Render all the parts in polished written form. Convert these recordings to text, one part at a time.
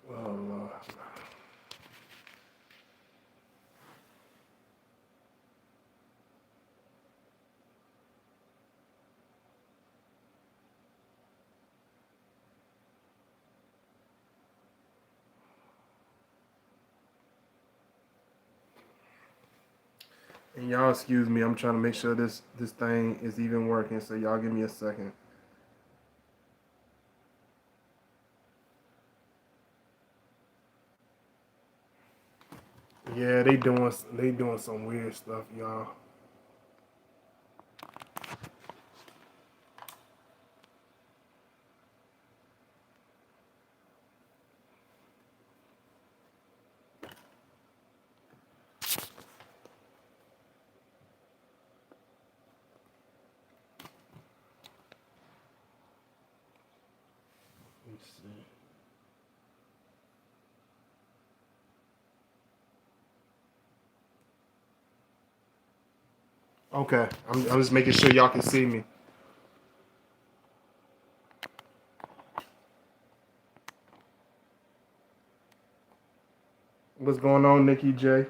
Oh Lord. And y'all excuse me, I'm trying to make sure this thing is even working, so y'all give me a second. Yeah, they doing some weird stuff, y'all. Let's see. Okay, I'm just making sure y'all can see me. What's going on, Nikki J?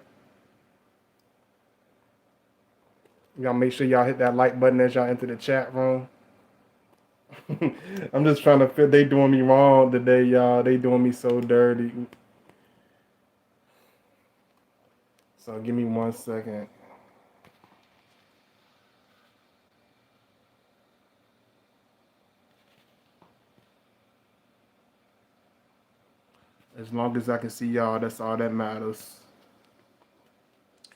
Y'all make sure y'all hit that like button as y'all enter the chat room. I'm just trying to feel they doing me wrong today, y'all. They doing me so dirty. So give me 1 second. As long as I can see y'all, that's all that matters.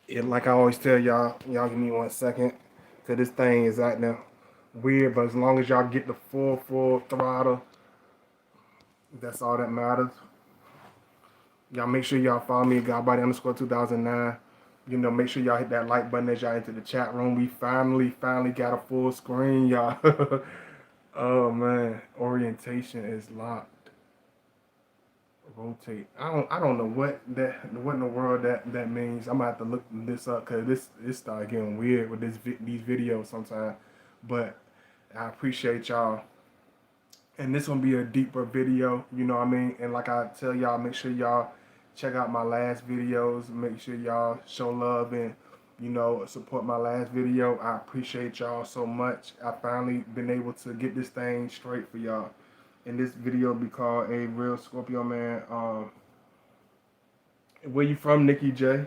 And like I always tell y'all give me 1 second. Cause this thing is acting weird, but as long as y'all get the full throttle, that's all that matters. Y'all make sure y'all follow me, Godbody underscore 2009. You know, make sure y'all hit that like button as y'all enter the chat room. We finally got a full screen, y'all. Oh man, orientation is locked. Rotate. I don't know what in the world that means. I'm gonna have to look this up because this started getting weird with these videos sometimes. But I appreciate y'all. And this gonna be a deeper video, you know what I mean? And like I tell y'all, make sure y'all check out my last videos. Make sure y'all show love and support my last video. I appreciate y'all so much. I finally been able to get this thing straight for y'all. And this video be called A Real Scorpio Man. Where you from, Nikki J?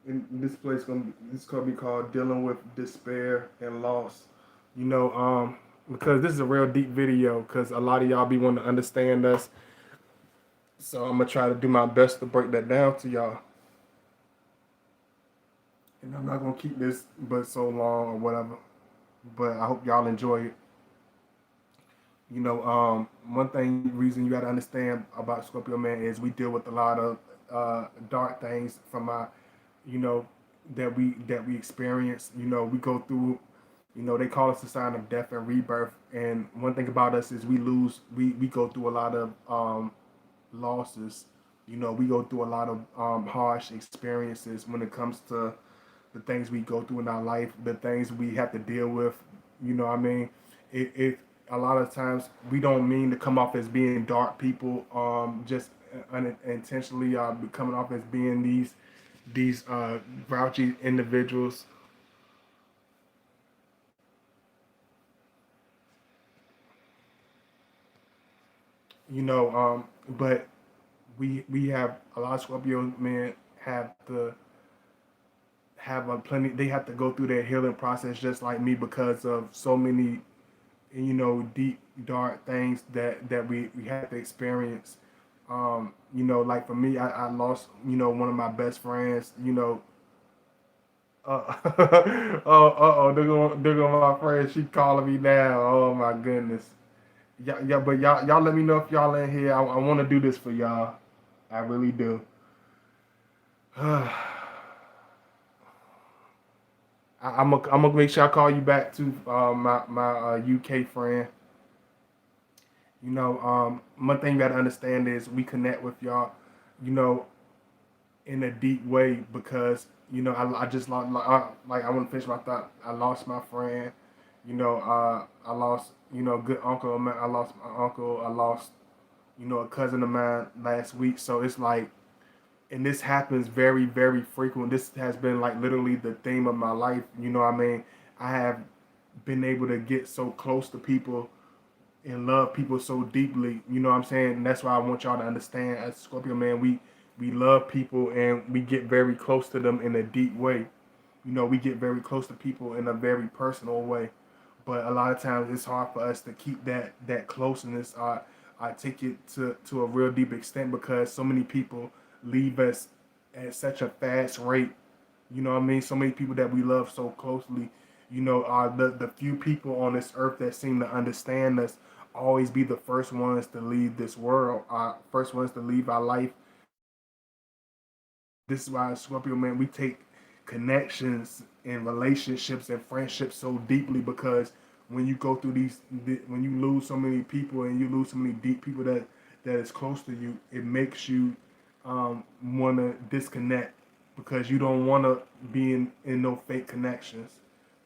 In this gonna be called Dealing with Despair and Loss. You know, because this is a real deep video because a lot of y'all be wanting to understand us. So I'm gonna try to do my best to break that down to y'all. And I'm not gonna keep this but so long or whatever. But I hope y'all enjoy it. One thing reason you gotta understand about Scorpio Man is we deal with a lot of dark things from our, you know, that we experience. We go through. They call us the sign of death and rebirth. And one thing about us is we go through a lot of losses. We go through a lot of harsh experiences when it comes to the things we go through in our life, the things we have to deal with. You know what I mean? It a lot of times we don't mean to come off as being dark people, just unintentionally coming off as being these grouchy individuals. But we have a lot of Scorpio men have a plenty. They have to go through their healing process just like me because of so many deep dark things that we have to experience. Like for me, I lost one of my best friends. Oh, there go my friend. She calling me now. Oh my goodness. Yeah, but y'all let me know if y'all in here. I want to do this for y'all. I really do. I'm gonna make sure I call you back to my UK friend. One thing you gotta understand is we connect with y'all, you know, in a deep way because I just lost like I want to finish my thought. I lost my friend. I lost good uncle. I lost my uncle. I lost a cousin of mine last week. So it's like, and this happens very, very frequent. This has been like literally the theme of my life. What I mean? I have been able to get so close to people and love people so deeply. You know what I'm saying? And that's why I want y'all to understand, as Scorpio man, we love people and we get very close to them in a deep way. We get very close to people in a very personal way. But a lot of times it's hard for us to keep that closeness. I take it to a real deep extent because so many people leave us at such a fast rate. You know what I mean? So many people that we love so closely, are the few people on this earth that seem to understand us always be the first ones to leave this world, first ones to leave our life. This is why Scorpio man, we take connections and relationships and friendships so deeply because when you go through when you lose so many people and you lose so many deep people that is close to you, it makes you want to disconnect because you don't want to be in no fake connections.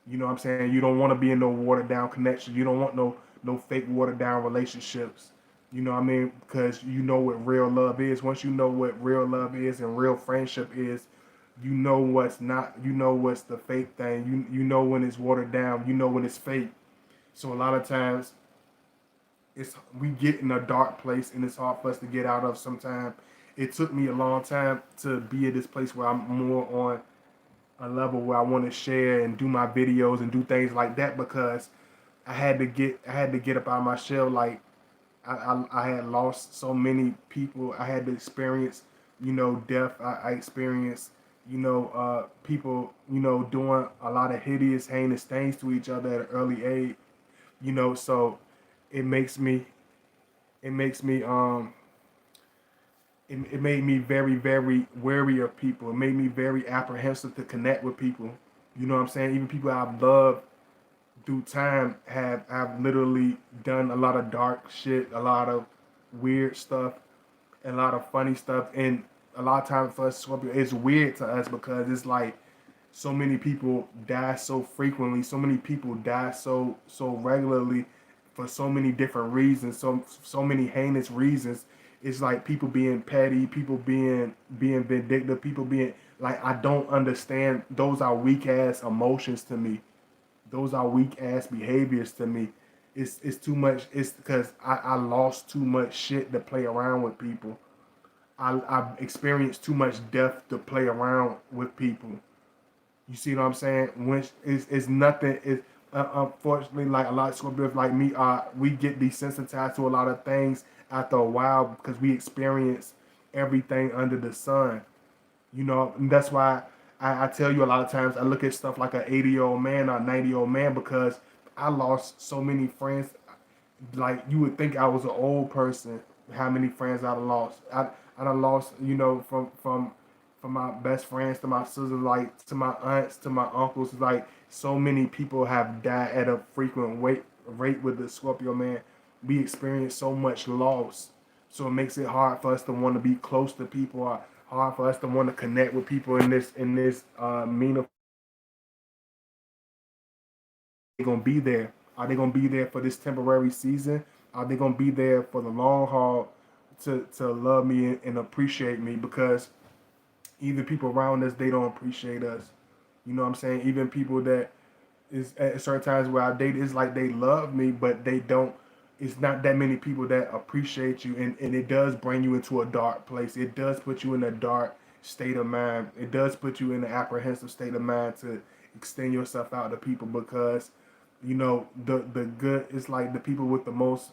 You know what I'm saying? You don't want to be in no watered down connections. You don't want no fake watered down relationships. You know what I mean? Because you know what real love is. Once you know what real love is and real friendship is, you know what's not. You know what's the fake thing. You know when it's watered down. You know when it's fake. So a lot of times, we get in a dark place and it's hard for us to get out of. Sometimes it took me a long time to be at this place where I'm more on a level where I want to share and do my videos and do things like that because I had to get up out of my shell. Like I had lost so many people. I had to experience, death. I experienced, people, doing a lot of hideous, heinous things to each other at an early age. So it makes me, it makes me, it made me very, very wary of people. It made me very apprehensive to connect with people. You know what I'm saying? Even people I've loved through time have literally done a lot of dark shit, a lot of weird stuff, a lot of funny stuff, and a lot of times for us Scorpio, it's weird to us because it's like so many people die so frequently, so many people die so regularly for so many different reasons, so many heinous reasons. It's like people being petty, people being vindictive, people being like I don't understand. Those are weak ass emotions to me. Those are weak ass behaviors to me. It's too much. It's because I lost too much shit to play around with people. I've experienced too much death to play around with people. You see what I'm saying? Which is nothing. Is unfortunately like a lot of Scorpios like me. We get desensitized to a lot of things after a while because we experience everything under the sun. And that's why I tell you a lot of times I look at stuff like an 80-year-old man or a 90-year-old man because I lost so many friends. Like you would think I was an old person. How many friends I've lost? I done lost, from my best friends to my sisters, like to my aunts, to my uncles. Like so many people have died at a frequent rate with the Scorpio man. We experience so much loss, so it makes it hard for us to want to be close to people. Or hard for us to want to connect with people in this meaningful. They're gonna be there. Are they gonna be there for this temporary season? Are they gonna be there for the long haul to love me and appreciate me? Because even people around us, they don't appreciate us. You know what I'm saying? Even people that is at certain times where I date, it's like they love me, but they don't. It's not that many people that appreciate you, and it does bring you into a dark place. It does put you in a dark state of mind. It does put you in an apprehensive state of mind to extend yourself out to people because, the good is like the people with the most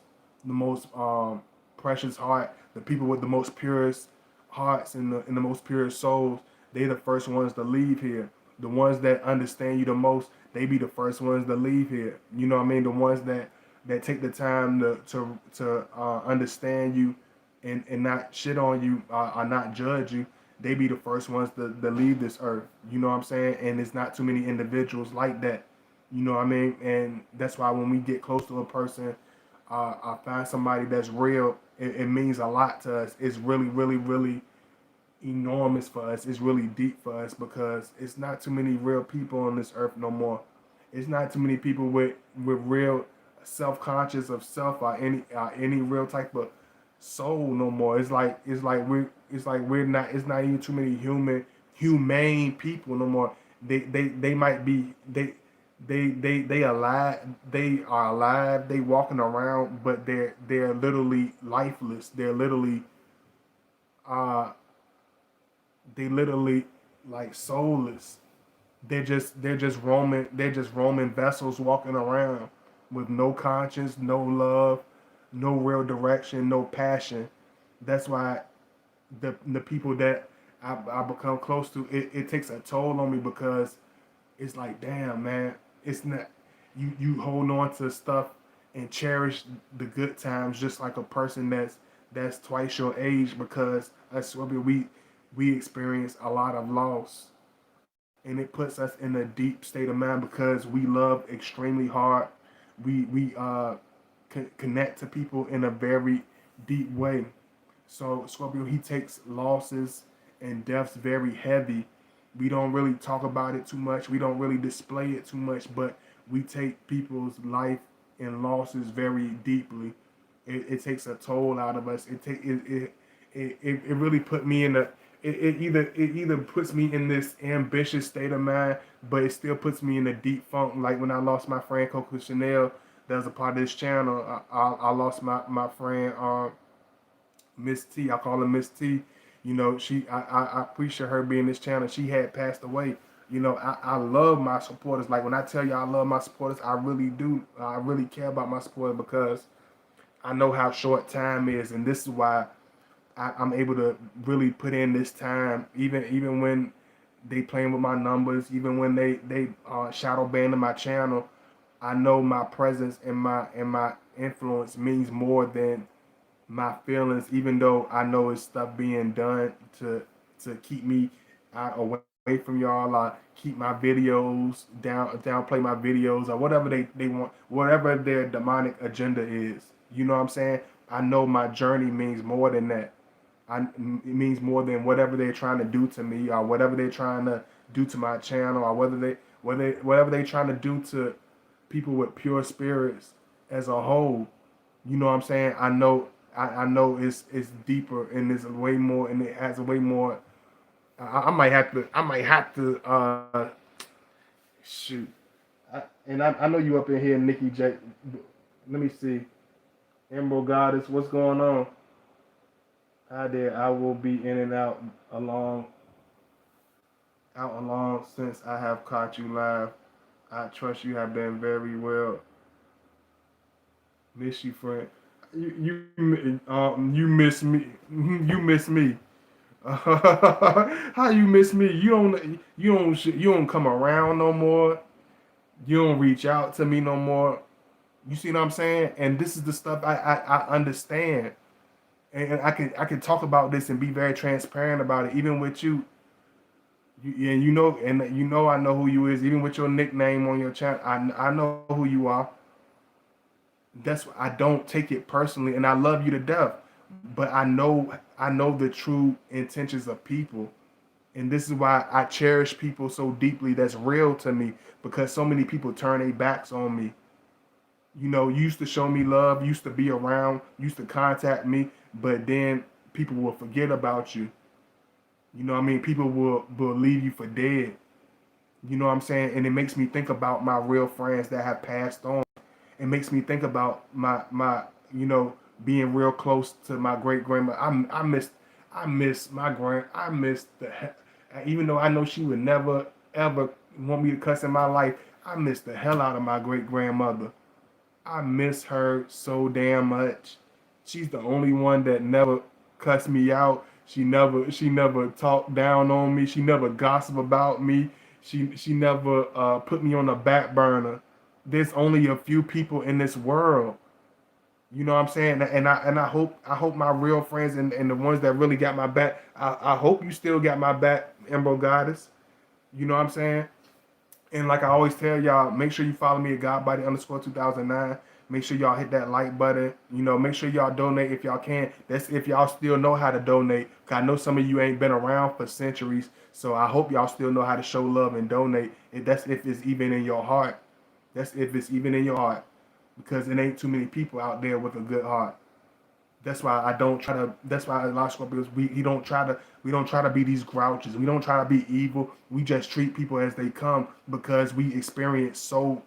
precious heart, the people with the most purest hearts and the most pure souls, they the first ones to leave here. The ones that understand you the most, they be the first ones to leave here. You know what I mean? The ones that take the time to understand you and not shit on you or not judge you, they be the first ones to leave this earth. You know what I'm saying? And it's not too many individuals like that. You know what I mean? And that's why when we get close to a person, I find somebody that's real, it means a lot to us. It's really, really, really enormous for us. It's really deep for us because it's not too many real people on this earth no more. It's not too many people with real self conscious of self or any real type of soul no more. It's like we're not. It's not even too many humane people no more. They might be they alive. They are alive. They walking around, but they're literally lifeless. Uh they literally like soulless. They're just roaming vessels walking around with no conscience, no love, no real direction, no passion. That's why the people that I become close to, it takes a toll on me because it's like, damn, man, it's not you hold on to stuff and cherish the good times just like a person that's twice your age, because us we experience a lot of loss, and it puts us in a deep state of mind because we love extremely hard. We connect to people in a very deep way. So Scorpio, he takes losses and deaths very heavy. We don't really talk about it too much. We don't really display it too much, but we take people's life and losses very deeply. It takes a toll out of us. It really put me in a it either puts me in this ambitious state of mind, but it still puts me in a deep funk. Like when I lost my friend Coco Chanel, that was a part of this channel. I lost my friend Miss T. I call her Miss T. I appreciate her being this channel. She had passed away. I love my supporters. Like when I tell you I love my supporters, I really do. I really care about my supporters because I know how short time is, and this is why I'm able to really put in this time, even when they playing with my numbers, even when they shadow banning my channel. I know my presence and my influence means more than my feelings, even though I know it's stuff being done to keep me away from y'all, keep my videos down, downplay my videos, or whatever they want, whatever their demonic agenda is. You know what I'm saying? I know my journey means more than that. It means more than whatever they're trying to do to me, or whatever they're trying to do to my channel, or whatever they're trying to do to people with pure spirits as a whole. You know what I'm saying? I know it's deeper, and it's way more, and it has a way more. I might have to shoot. I know you up in here, Nikki J. Let me see. Emerald Goddess, what's going on? Hi there. I will be in and along along since I have caught you live. I trust you have been very well. Miss you, friend. You miss me. You miss me. How you miss me? You don't come around no more. You don't reach out to me no more. You see what I'm saying? And this is the stuff I understand, and I can talk about this and be very transparent about it, even with you. And I know who you is, even with your nickname on your channel. I know who you are. That's why I don't take it personally, and I love you to death. But I know the true intentions of people, and this is why I cherish people so deeply. That's real to me, because so many people turn their backs on me. You used to show me love, used to be around, used to contact me, but then people will forget about you. You know what I mean? People will leave you for dead. You know what I'm saying? And it makes me think about my real friends that have passed on. It makes me think about my being real close to my great grandma. I miss my grand. I miss even though I know she would never ever want me to cuss in my life. I miss the hell out of my great grandmother. I miss her so damn much. She's the only one that never cussed me out. She never talked down on me. She never gossiped about me. She never put me on a back burner. There's only a few people in this world. You know what I'm saying? And I hope my real friends and the ones that really got my back. I hope you still got my back, Emerald Goddess. You know what I'm saying? And like I always tell y'all, make sure you follow me at Godbody_2009. Make sure y'all hit that like button. Make sure y'all donate if y'all can. That's if y'all still know how to donate. Cause I know some of you ain't been around for centuries. So I hope y'all still know how to show love and donate. That's if it's even in your heart. That's if it's even in your heart. Because it ain't too many people out there with a good heart. That's why I don't try to. That's why a lot of Scorpios we don't try to. We don't try to be these grouches. We don't try to be evil. We just treat people as they come because we experience so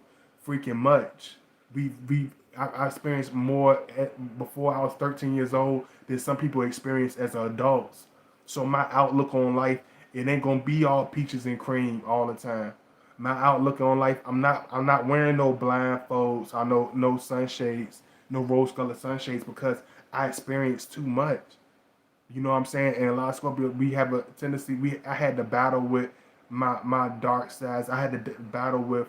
freaking much. I experienced more before I was 13 years old than some people experience as adults. So my outlook on life, it ain't gonna be all peaches and cream all the time. My outlook on life, I'm not wearing no blindfolds. I know no sunshades, no rose-colored sunshades because I experienced too much. You know what I'm saying? And a lot of Scorpio, we have a tendency. I had to battle with my dark sides. I had to battle with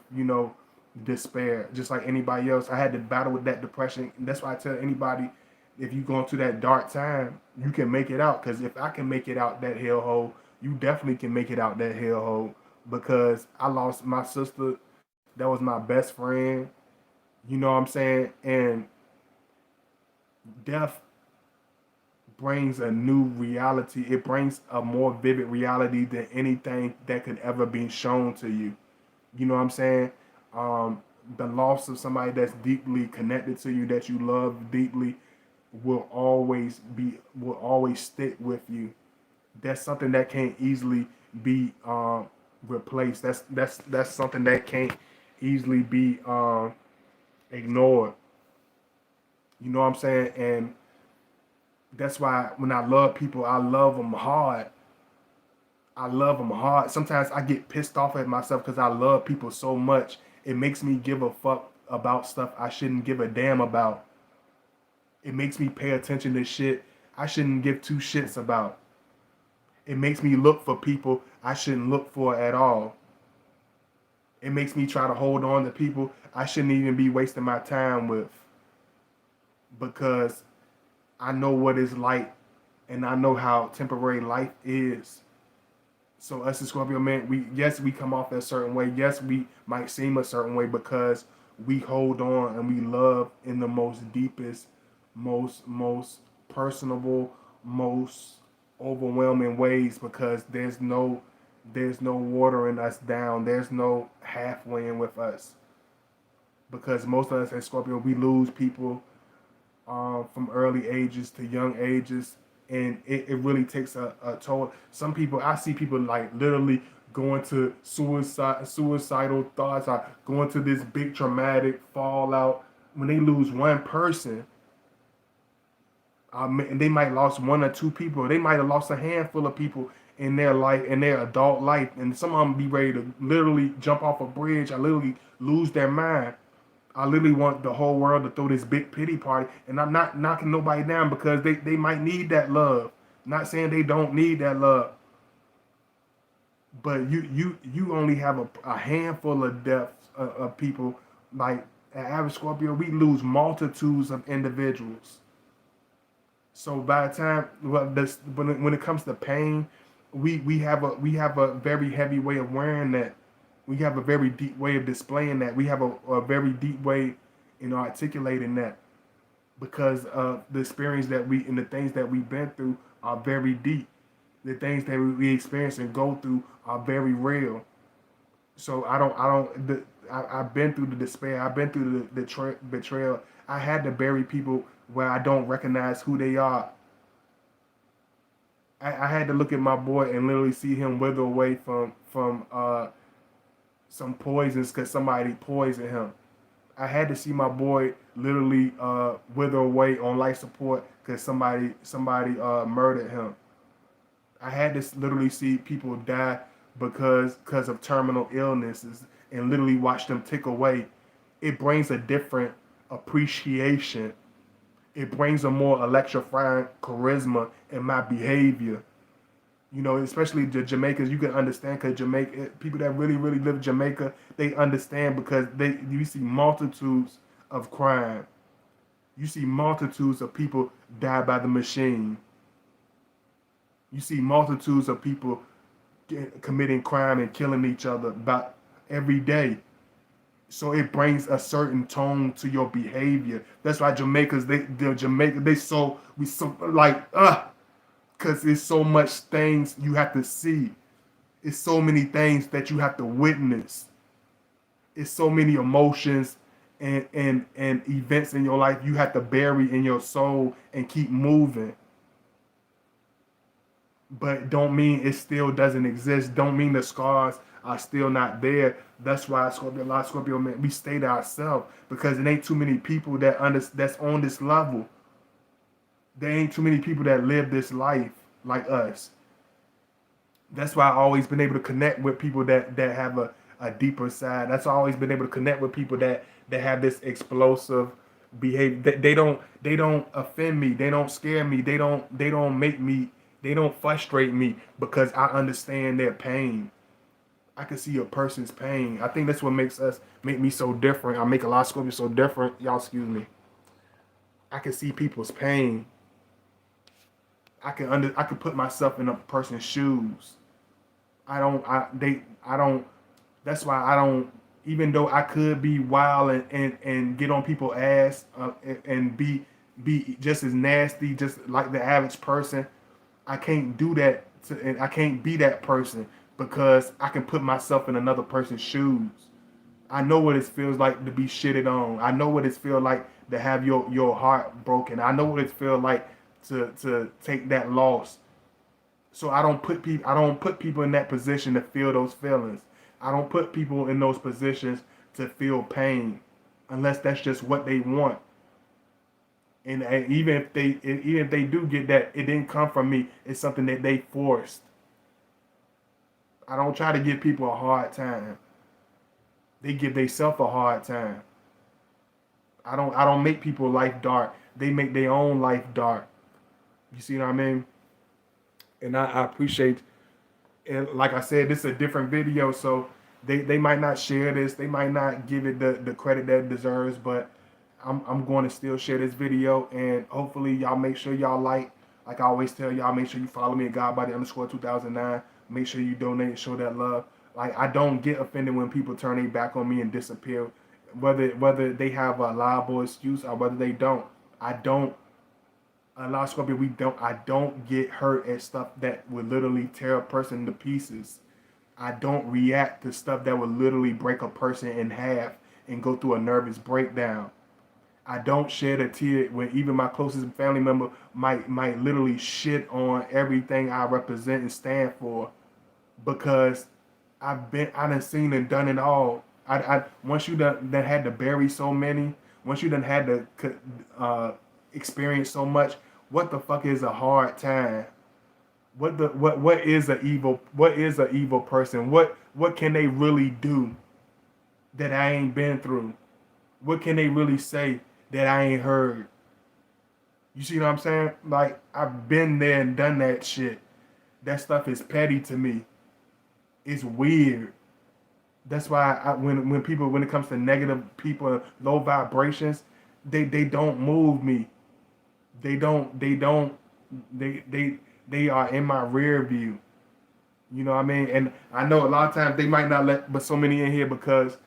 despair, just like anybody else. I had to battle with that depression. And that's why I tell anybody, if you going through that dark time, you can make it out. Because if I can make it out that hellhole, you definitely can make it out that hellhole. Because I lost my sister. That was my best friend. You know what I'm saying? And death brings a new reality. It brings a more vivid reality than anything that could ever be shown to you. You know what I'm saying? Um, the loss of somebody that's deeply connected to you, that you love deeply, will always stick with you. That's something that can't easily be replaced. That's something that can't easily be ignored. You know what I'm saying? And that's why when I love people, I love them hard. I love them hard. Sometimes I get pissed off at myself because I love people so much. It makes me give a fuck about stuff I shouldn't give a damn about. It makes me pay attention to shit I shouldn't give two shits about. It makes me look for people I shouldn't look for at all. It makes me try to hold on to people I shouldn't even be wasting my time with because I know what it's like and I know how temporary life is. So us as Scorpio man, we come off a certain way. Yes, we might seem a certain way because we hold on and we love in the most deepest, most personable, most overwhelming ways because there's no watering us down. There's no halfway with us. Because most of us as Scorpio, we lose people from early ages to young ages, and it really takes a toll. Some people, I see people like literally going to suicidal thoughts, or going to this big traumatic fallout when they lose one person. And they might lost one or two people. They might have lost a handful of people in their life, in their adult life, and some of them be ready to literally jump off a bridge. I literally lose their mind. I literally want the whole world to throw this big pity party, and I'm not knocking nobody down because they might need that love. Not saying they don't need that love, but you only have a handful of deaths of people. Like an average Scorpio, we lose multitudes of individuals. So by the time when it comes to pain, we have a very heavy way of wearing that. We have a very deep way of displaying that. We have a very deep way, articulating that because the experience that we and the things that we've been through are very deep. The things that we experience and go through are very real. So I've been through the despair. I've been through the betrayal. I had to bury people where I don't recognize who they are. I had to look at my boy and literally see him wither away from some poisons because somebody poisoned him. I had to see my boy literally wither away on life support because somebody murdered him. I had to literally see people die because of terminal illnesses and literally watch them tick away. It brings a different appreciation. It brings a more electrifying charisma in my behavior. Especially the Jamaicans, you can understand because Jamaica people that really live in Jamaica, they understand because you see multitudes of crime. You see multitudes of people die by the machine. You see multitudes of people committing crime and killing each other about every day. So it brings a certain tone to your behavior. That's why we so like because it's so much things you have to see. It's so many things that you have to witness. It's so many emotions and events in your life you have to bury in your soul and keep moving. But don't mean it still doesn't exist. Don't mean the scars are still not there. That's why Scorpio, a lot of Scorpio men, we stay to ourselves because it ain't too many people that's on this level. There ain't too many people that live this life like us. That's why I always been able to connect with people that have a deeper side. That's why I always been able to connect with people that have this explosive behavior. They don't offend me. They don't scare me. They don't make me. They don't frustrate me because I understand their pain. I can see a person's pain. I think that's what make me so different. I make a lot of Scorpios so different. Y'all excuse me. I can see people's pain. I can put myself in a person's shoes. I don't that's why I don't, even though I could be wild and get on people's ass and be just as nasty just like the average person. I can't do that and I can't be that person because I can put myself in another person's shoes. I know what it feels like to be shitted on. I know what it feels like to have your heart broken. I know what it feels like to take that loss. So I don't put people in that position to feel those feelings. I don't put people in those positions to feel pain unless that's just what they want. And even if they do get that, it didn't come from me. It's something that they forced. I don't try to give people a hard time. They give themselves a hard time. I don't make people life dark. They make their own life dark. You see what I mean? And I appreciate, and like I said, this is a different video, so they might not share this, they might not give it the credit that it deserves, but I'm going to still share this video, and hopefully y'all make sure y'all like I always tell y'all, make sure you follow me at Godbody_2009. Make sure you donate and show that love. Like, I don't get offended when people turn their back on me and disappear, whether they have a liable excuse or whether they don't. I don't. A lot of Scorpio, I don't get hurt at stuff that would literally tear a person to pieces. I don't react to stuff that would literally break a person in half and go through a nervous breakdown. I don't shed a tear when even my closest family member might literally shit on everything I represent and stand for, because I done seen and done it all. I once you done had to bury so many, once you done had to experience so much, what the fuck is a hard time? What is a evil person? What can they really do that I ain't been through? What can they really say that I ain't heard? You see what I'm saying? Like, I've been there and done that shit. That stuff is petty to me. It's weird. That's why when it comes to negative people, low vibrations, they don't move me. They are in my rear view. You know what I mean? And I know a lot of times they might not let but so many in here because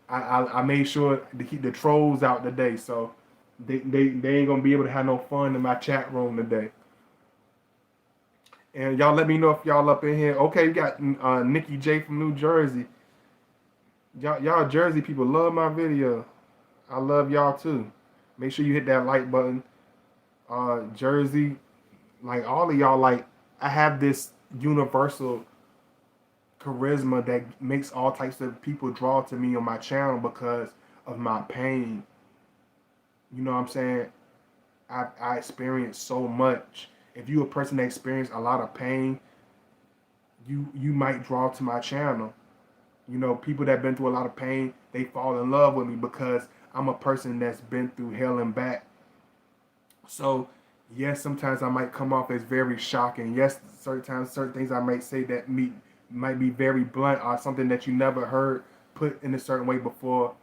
I made sure to keep the trolls out today. So they ain't gonna be able to have no fun in my chat room today. And y'all let me know if y'all up in here. Okay, you got Nikki J from New Jersey. Y'all Jersey people love my video. I love y'all too. Make sure you hit that like button. Jersey, like all of y'all, like I have this universal charisma that makes all types of people draw to me on my channel because of my pain. You know what I'm saying? I experience so much. If you a person that experience a lot of pain, you might draw to my channel. You know, people that been through a lot of pain, they fall in love with me because I'm a person that's been through hell and back. So, yes, sometimes I might come off as very shocking. Yes, certain things I might say that might be very blunt or something that you never heard put in a certain way before,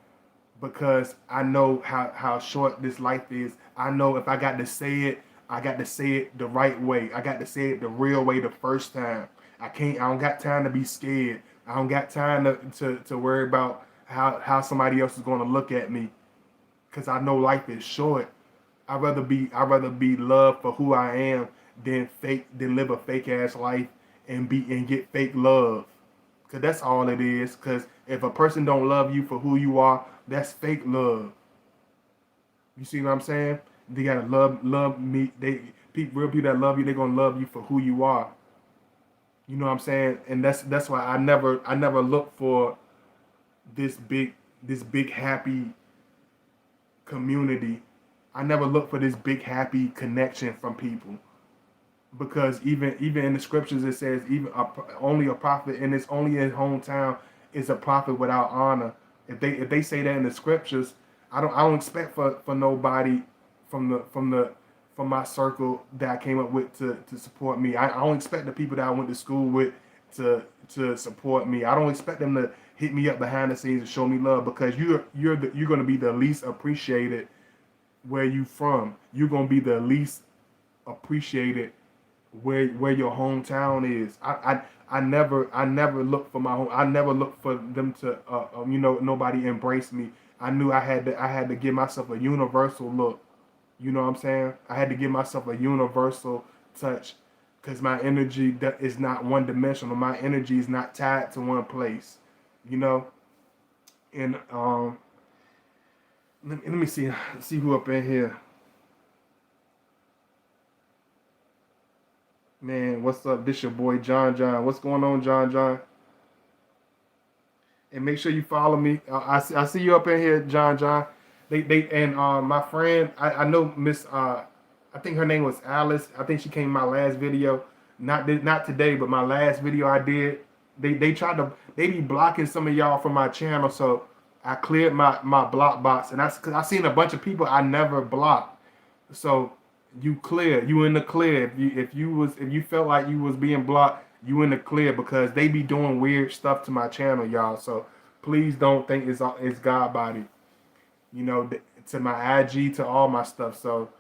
because I know how short this life is. I know if I got to say it, I got to say it the right way. I got to say it the real way the first time. I don't got time to be scared. I don't got time to worry about how somebody else is going to look at me, because I know life is short. I'd rather be loved for who I am than live a fake ass life and get fake love. Cause that's all it is. Cause if a person don't love you for who you are, that's fake love. You see what I'm saying? They gotta love me. Real people that love you, they're gonna love you for who you are. You know what I'm saying? And that's why I never look for this big this big happy community. I never look for this big happy connection from people, because even in the scriptures it says only a prophet, and it's only in his hometown is a prophet without honor. If they say that in the scriptures, I don't expect for nobody from my circle that I came up with to support me. I don't expect the people that I went to school with to support me. I don't expect them to hit me up behind the scenes and show me love, because you're going to be the least appreciated where you from. You're going to be the least appreciated where your hometown is. I never look for my home. I never look for them to nobody embrace me. I knew I had to give myself a universal look. You know what I'm saying? I had to give myself a universal touch, because my energy that is not one dimensional. My energy is not tied to one place. You know, and let me see who up in here. Man, what's up? This your boy John John. What's going on, John John? And make sure you follow me. I see you up in here, John John. They and my friend, I know Miss I think her name was Alice. I think she came in my last video. Not today, but my last video I did. They be blocking some of y'all from my channel, so I cleared my block box, and that's because I seen a bunch of people I never blocked. So you in the clear. If you felt like you was being blocked, you in the clear, because they be doing weird stuff to my channel, y'all. So please don't think it's God body, to my IG, to all my stuff. So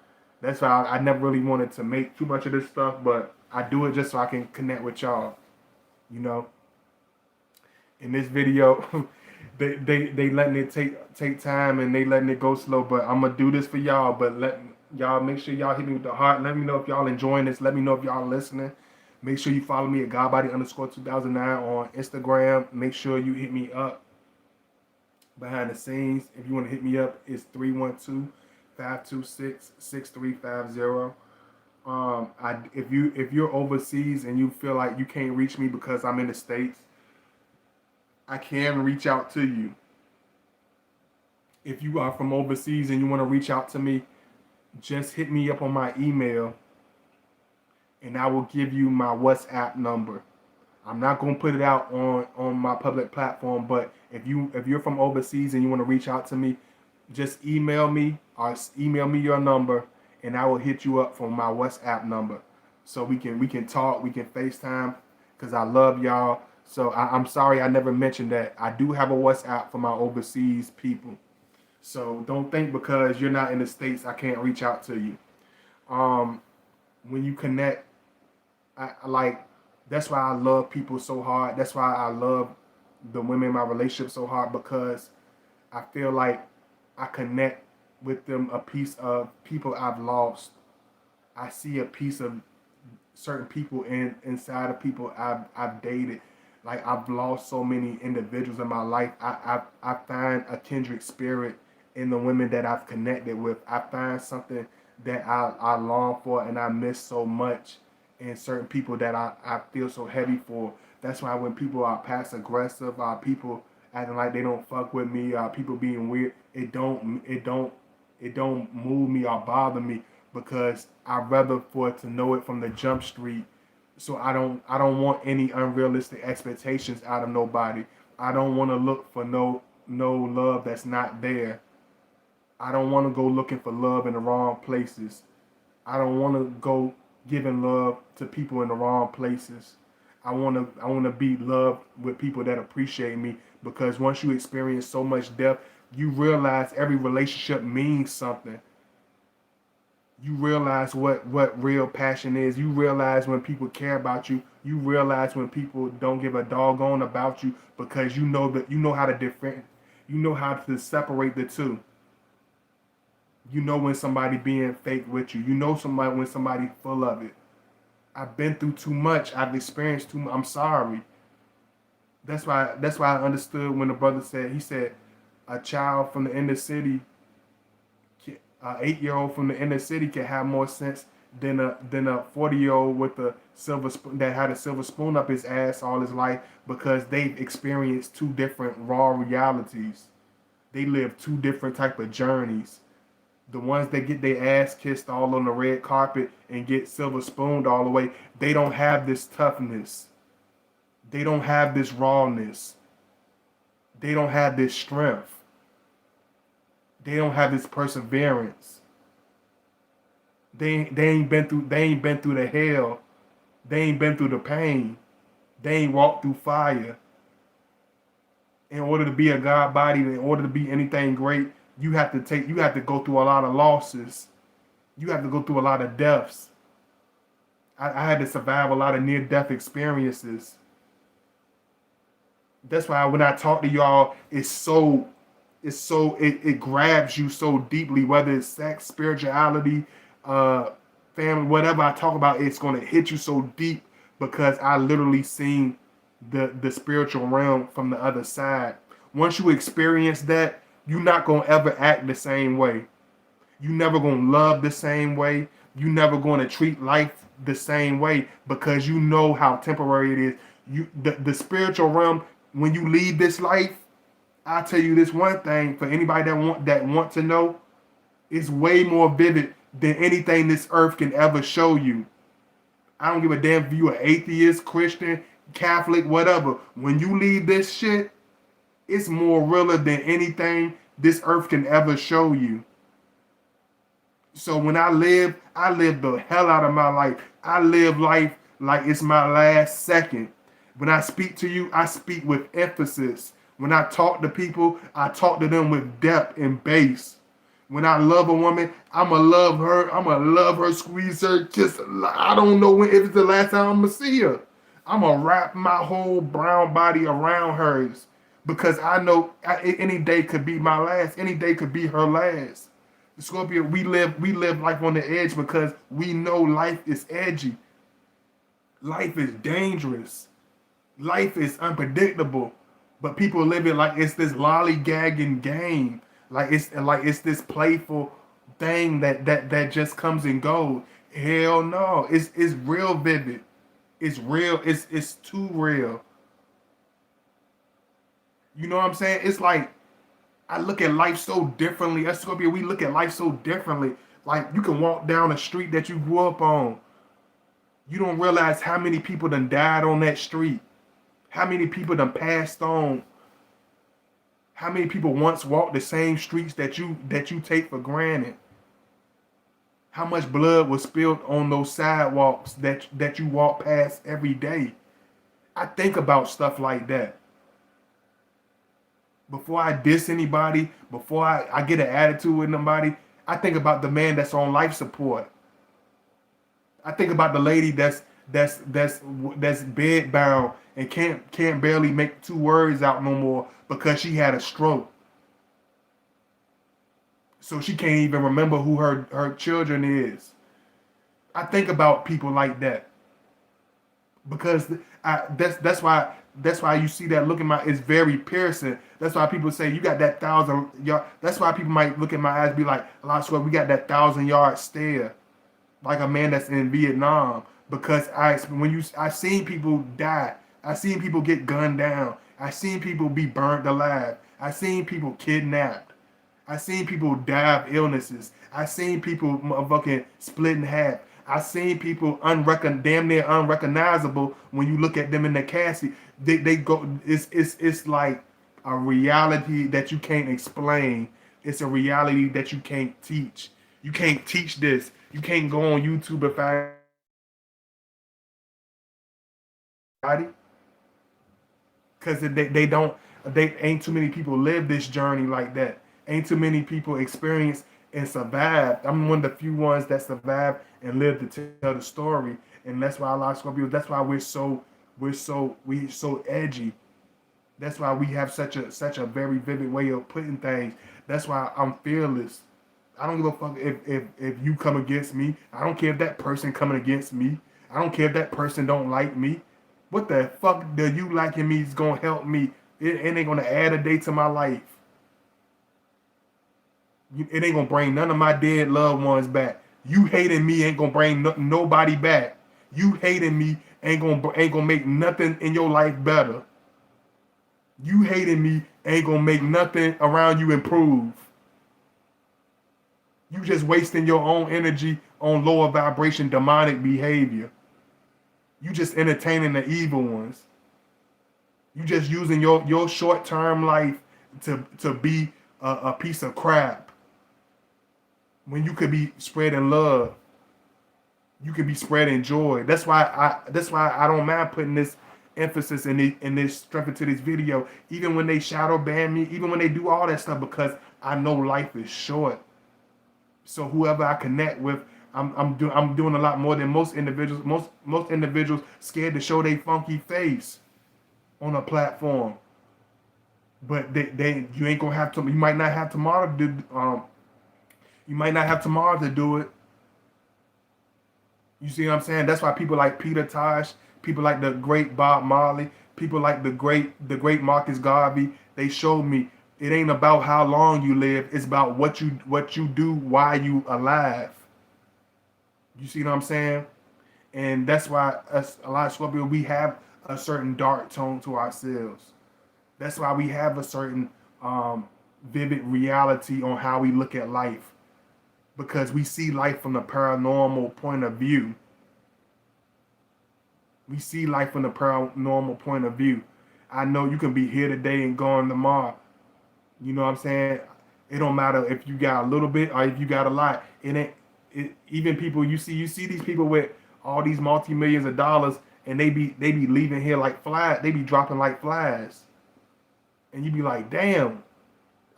that's why I never really wanted to make too much of this stuff, but I do it just so I can connect with y'all. You know, in this video, they letting it take time, and they letting it go slow. But I'm gonna do this for y'all. But let y'all make sure y'all hit me with the heart. Let me know if y'all enjoying this. Let me know if y'all listening. Make sure you follow me at Godbody_2009 on Instagram. Make sure you hit me up behind the scenes. If you want to hit me up, it's 312-526-6350. If you're overseas and you feel like you can't reach me because I'm in the States, I can reach out to you. If you are from overseas and you want to reach out to me, just hit me up on my email, and I will give you my WhatsApp number. I'm not gonna put it out on my public platform, but if you're from overseas and you want to reach out to me, just email me or email me your number, and I will hit you up from my WhatsApp number, so we can talk, we can FaceTime, because I love y'all. So I'm sorry I never mentioned that. I do have a WhatsApp for my overseas people. So don't think because you're not in the States I can't reach out to you. When you connect, that's why I love people so hard. That's why I love the women in my relationship so hard, because I feel like I connect with them a piece of people I've lost. I see a piece of certain people inside of people I've dated. Like, I've lost so many individuals in my life. I find a kindred spirit in the women that I've connected with. I find something that I long for and I miss so much in certain people that I feel so heavy for. That's why when people are passive aggressive, people acting like they don't fuck with me, people being weird, it don't move me or bother me, because I'd rather for it to know it from the jump street. So I don't want any unrealistic expectations out of nobody. I don't want to look for no love that's not there. I don't want to go looking for love in the wrong places. I don't want to go giving love to people in the wrong places. I want to be loved with people that appreciate me, because once you experience so much depth, you realize every relationship means something. You realize what real passion is. You realize when people care about you. You realize when people don't give a doggone about you, because you know how to different. You know how to separate the two. You know when somebody being fake with you. You know when somebody full of it. I've been through too much. I've experienced too much. I'm sorry. That's why I understood when the brother said, he said, a child from the inner city A 8-year-old from the inner city can have more sense than a 40-year-old with a silver spoon that had a silver spoon up his ass all his life because they've experienced two different raw realities. They live two different type of journeys. The ones that get their ass kissed all on the red carpet and get silver spooned all the way, they don't have this toughness. They don't have this rawness. They don't have this strength. They don't have this perseverance. They ain't been through the hell. They ain't been through the pain. They ain't walked through fire. In order to be a God body, in order to be anything great, you have to go through a lot of losses. You have to go through a lot of deaths. I had to survive a lot of near-death experiences. That's why when I talk to y'all, it grabs you so deeply, whether it's sex, spirituality, family, whatever I talk about, it's gonna hit you so deep because I literally seen the spiritual realm from the other side. Once you experience that, you're not gonna ever act the same way. You never gonna love the same way. You never gonna treat life the same way because you know how temporary it is. The spiritual realm, when you leave this life, I'll tell you this one thing for anybody that want to know, it's way more vivid than anything this earth can ever show you. I don't give a damn if you're an atheist, Christian, Catholic, whatever. When you leave this shit, it's more realer than anything this earth can ever show you. So when I live the hell out of my life. I live life like it's my last second. When I speak to you, I speak with emphasis. When I talk to people, I talk to them with depth and bass. When I love a woman, I'ma love her. I'ma love her, squeeze her, kiss her. I don't know if it's the last time I'ma see her. I'ma wrap my whole brown body around hers because I know any day could be my last. Any day could be her last. Scorpio, we live life on the edge because we know life is edgy. Life is dangerous. Life is unpredictable. But people live it like it's this lollygagging game. Like it's this playful thing that just comes and goes. Hell no. It's real vivid. It's real. It's too real. You know what I'm saying? It's like I look at life so differently. That's Scorpio, we look at life so differently. Like you can walk down a street that you grew up on. You don't realize how many people done died on that street. How many people done passed on. How many people once walked the same streets that you take for granted? How much blood was spilled on those sidewalks that you walk past every day? I think about stuff like that. Before I diss anybody, before I get an attitude with somebody, I think about the man that's on life support. I think about the lady that's bed bound and can't barely make two words out no more because she had a stroke. So she can't even remember who her children is. I think about people like that because that's why you see that look in my, it's very piercing. That's why people say you got that 1,000 yard. That's why people might look in my eyes and be like, a lot of we got that 1,000 yard stare, like a man that's in Vietnam. Because I seen people die. I seen people get gunned down. I seen people be burnt alive. I seen people kidnapped. I seen people die of illnesses. I seen people motherfucking split in half. I seen people damn near unrecognizable when you look at them in the casket. They go. It's like a reality that you can't explain. It's a reality that you can't teach. You can't teach this. You can't go on YouTube and find because they ain't too many people live this journey like that. Ain't too many people experience and survive. I'm one of the few ones that survived and lived to tell the story, and that's why I like Scorpio. That's why we so edgy. That's why we have such a very vivid way of putting things. That's why I'm fearless. I don't give a fuck if you come against me. I don't care if that person coming against me. I don't care if that person don't like me. What the fuck do you liking me is gonna help me? It ain't gonna add a day to my life. It ain't gonna bring none of my dead loved ones back. You hating me ain't gonna bring nobody back. You hating me ain't gonna make nothing in your life better. You hating me ain't gonna make nothing around you improve. You just wasting your own energy on lower vibration demonic behavior. You just entertaining the evil ones. You just using your short term life to be a piece of crap when you could be spreading love. You could be spreading joy. That's why I don't mind putting this emphasis in this strength into this video, even when they shadow ban me, even when they do all that stuff, because I know life is short. So whoever I connect with, I'm doing a lot more than most individuals. Most individuals scared to show their funky face on a platform. But they you ain't gonna have to. You might not have tomorrow to do. You might not have tomorrow to do it. You see what I'm saying? That's why people like Peter Tosh, people like the great Bob Marley, people like the great Marcus Garvey, they showed me it ain't about how long you live, it's about what you do while you alive. You see what I'm saying? And that's why us, a lot of Scorpio, we have a certain dark tone to ourselves. That's why we have a certain vivid reality on how we look at life, because we see life from the paranormal point of view. We see life from the paranormal point of view. I know you can be here today and gone tomorrow. You know what I'm saying? It don't matter if you got a little bit or if you got a lot. It ain't. Even people you see these people with all these multi-millions of dollars, and they be leaving here like flies. They be dropping like flies, and you be like, damn.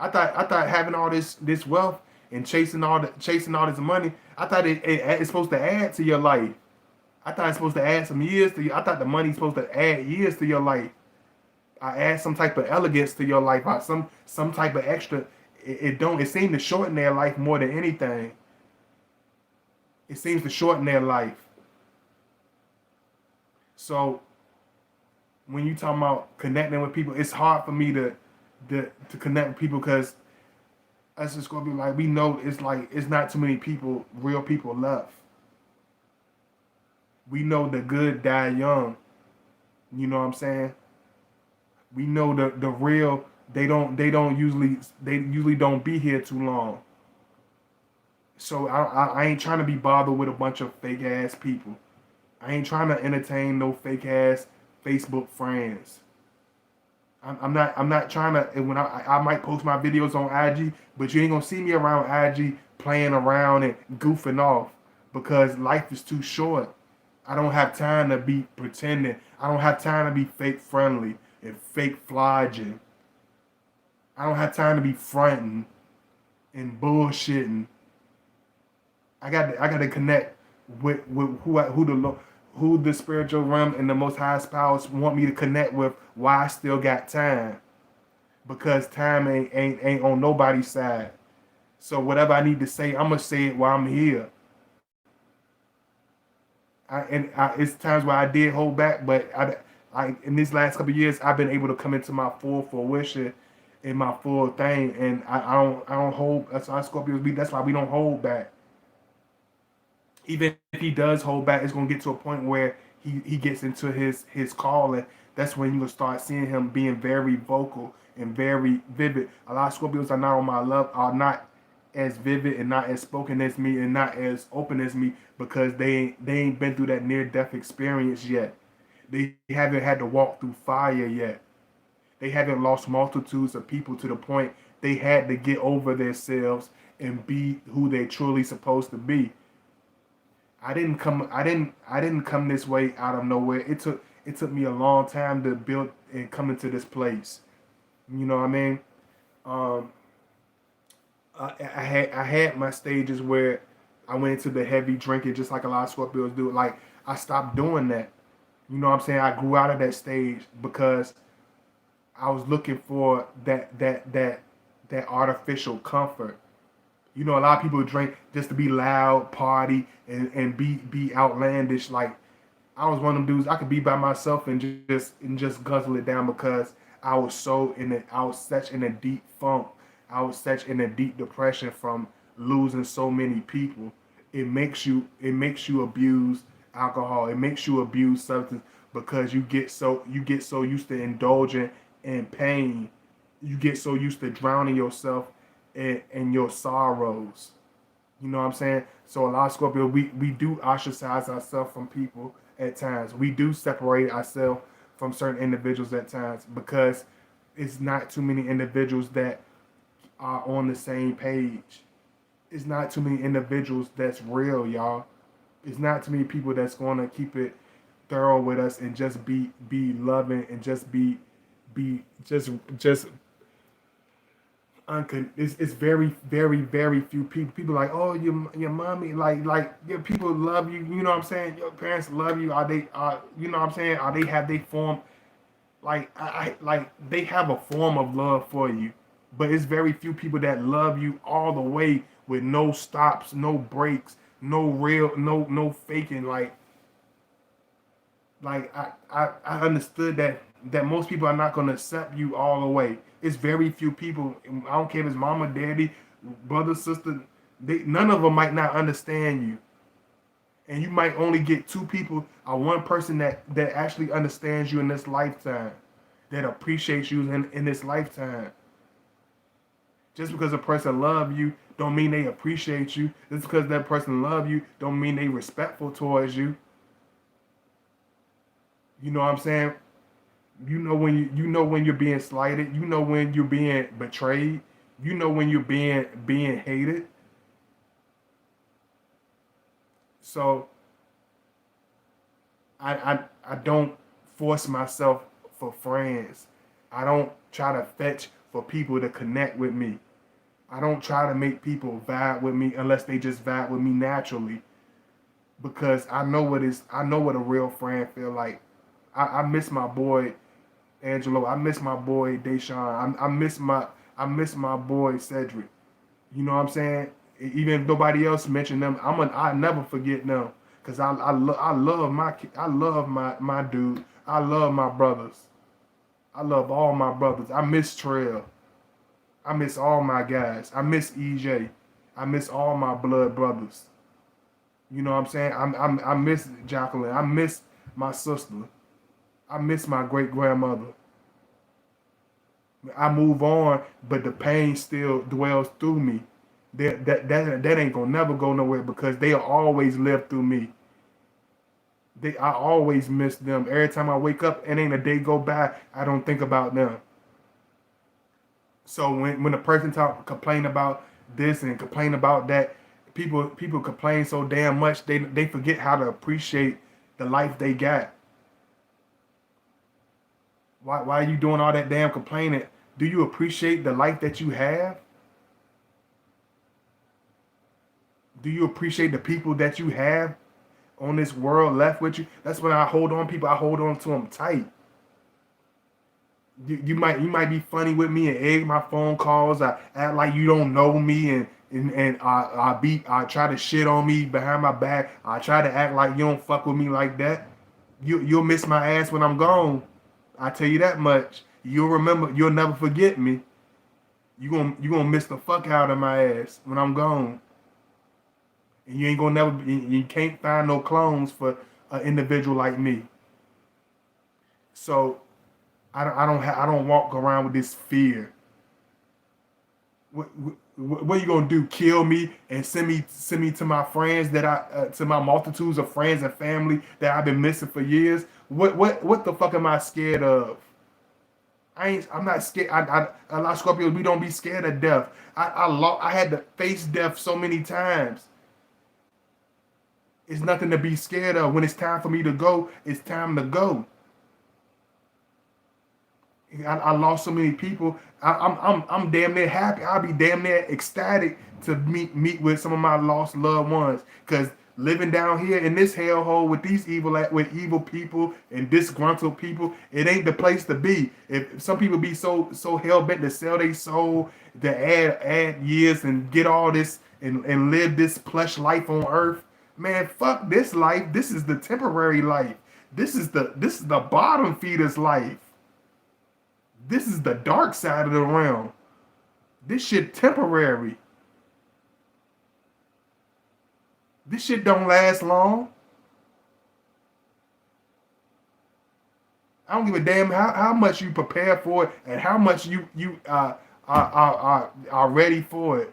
I thought having all this wealth and chasing all this money, I thought it's supposed to add to your life. I thought it's supposed to add some years to you. I thought the money's supposed to add years to your life. I add some type of elegance to your life. Some type of extra. It don't. It seems to shorten their life more than anything. It seems to shorten their life. So when you talking about connecting with people, it's hard for me to connect with people, because us as Scorpio, like, we know it's not too many people, real people left. We know the good die young. You know what I'm saying? We know the real, they usually don't be here too long. So I ain't trying to be bothered with a bunch of fake ass people. I ain't trying to entertain no fake ass Facebook friends. I'm not trying to. When I might post my videos on IG, but you ain't gonna see me around IG playing around and goofing off, because life is too short. I don't have time to be pretending. I don't have time to be fake friendly and fake flogging. I don't have time to be fronting and bullshitting. I got to connect with who the spiritual realm and the most highest powers want me to connect with, while I still got time, because time ain't on nobody's side. So whatever I need to say, I'm gonna say it while I'm here. It's times where I did hold back, but in these last couple of years, I've been able to come into my full fruition in my full thing, and I don't hold. That's why Scorpios, that's why we don't hold back. Even if he does hold back, it's gonna get to a point where he gets into his calling. That's when you will start seeing him being very vocal and very vivid. A lot of Scorpios are not as vivid and not as spoken as me and not as open as me, because they ain't been through that near death experience yet. They haven't had to walk through fire yet. They haven't lost multitudes of people to the point they had to get over themselves and be who they truly supposed to be. I didn't come this way out of nowhere. It took me a long time to build and come into this place. You know what I mean? Um, I had my stages where I went into the heavy drinking, just like a lot of Scorpios do. Like, I stopped doing that. You know what I'm saying? I grew out of that stage because I was looking for that artificial comfort. You know, a lot of people drink just to be loud, party, and be outlandish. Like, I was one of them dudes. I could be by myself and just guzzle it down, because I was such in a deep funk I was such in a deep depression from losing so many people. It makes you abuse alcohol. It makes you abuse substance because you get so used to indulging in pain. You get so used to drowning yourself in your sorrows. You know what I'm saying? So a lot of Scorpio, we do ostracize ourselves from people at times. We do separate ourselves from certain individuals at times because it's not too many individuals that are on the same page. It's not too many individuals that's real, y'all. It's not too many people that's gonna keep it thorough with us and just be loving and just be just it's very very few people. People like, oh, your mommy, like your people love you. You know what I'm saying? Your parents love you. Are they? You know what I'm saying? Are they have they form like like they have a form of love for you, but it's very few people that love you all the way with no stops, no breaks, no real, no faking. I understood that most people are not going to accept you all the way. It's very few people. I don't care if it's mama, daddy, brother, sister. None of them might not understand you, and you might only get two people or one person that actually understands you in this lifetime, that appreciates you in this lifetime. Just because a person love you, don't mean they appreciate you. Just because that person love you, don't mean they respectful towards you. You know what I'm saying? You know when you're being slighted. You know when you're being betrayed. You know when you're being hated. So I don't force myself for friends. I don't try to fetch for people to connect with me. I don't try to make people vibe with me unless they just vibe with me naturally. Because I know what a real friend feel like. I miss my boy Angelo. I miss my boy Deshaun. I miss my boy Cedric. You know what I'm saying? Even if nobody else mentioned them, I never forget them because I love my dude. I love my brothers. I love all my brothers. I miss Trail. I miss all my guys. I miss EJ. I miss all my blood brothers. You know what I'm saying? I miss Jacqueline. I miss my sister. I miss my great grandmother. I move on, but the pain still dwells through me. That ain't gonna never go nowhere because they'll always live through me. I always miss them. Every time I wake up, and ain't a day go by, I don't think about them. So when a person complain about this and complain about that, people complain so damn much they forget how to appreciate the life they got. Why are you doing all that damn complaining? Do you appreciate the life that you have? Do you appreciate the people that you have on this world left with you? That's when I hold on people. I hold on to them tight. You might be funny with me and egg my phone calls. I act like you don't know me and I try to shit on me behind my back. I try to act like you don't fuck with me like that. You'll miss my ass when I'm gone. I tell you that much. You'll remember. You'll never forget me. You gonna miss the fuck out of my ass when I'm gone. And you ain't gonna never. You can't find no clones for an individual like me. So I don't walk around with this fear. What you gonna do? Kill me and send me to my friends to my multitudes of friends and family that I've been missing for years? What the fuck am I scared of? I'm not scared. A lot of Scorpios, we don't be scared of death. I had to face death so many times. It's nothing to be scared of. When it's time for me to go, it's time to go. I lost so many people. I'm damn near happy. I'll be damn near ecstatic to meet with some of my lost loved ones. Cause living down here in this hellhole with these evil people and disgruntled people, it ain't the place to be. If some people be so hell bent to sell their soul, to add years and get all this and live this plush life on earth, man, fuck this life. This is the temporary life. This is the bottom feeder's life. This is the dark side of the realm. This shit temporary. This shit don't last long. I don't give a damn how much you prepare for it and how much are ready for it.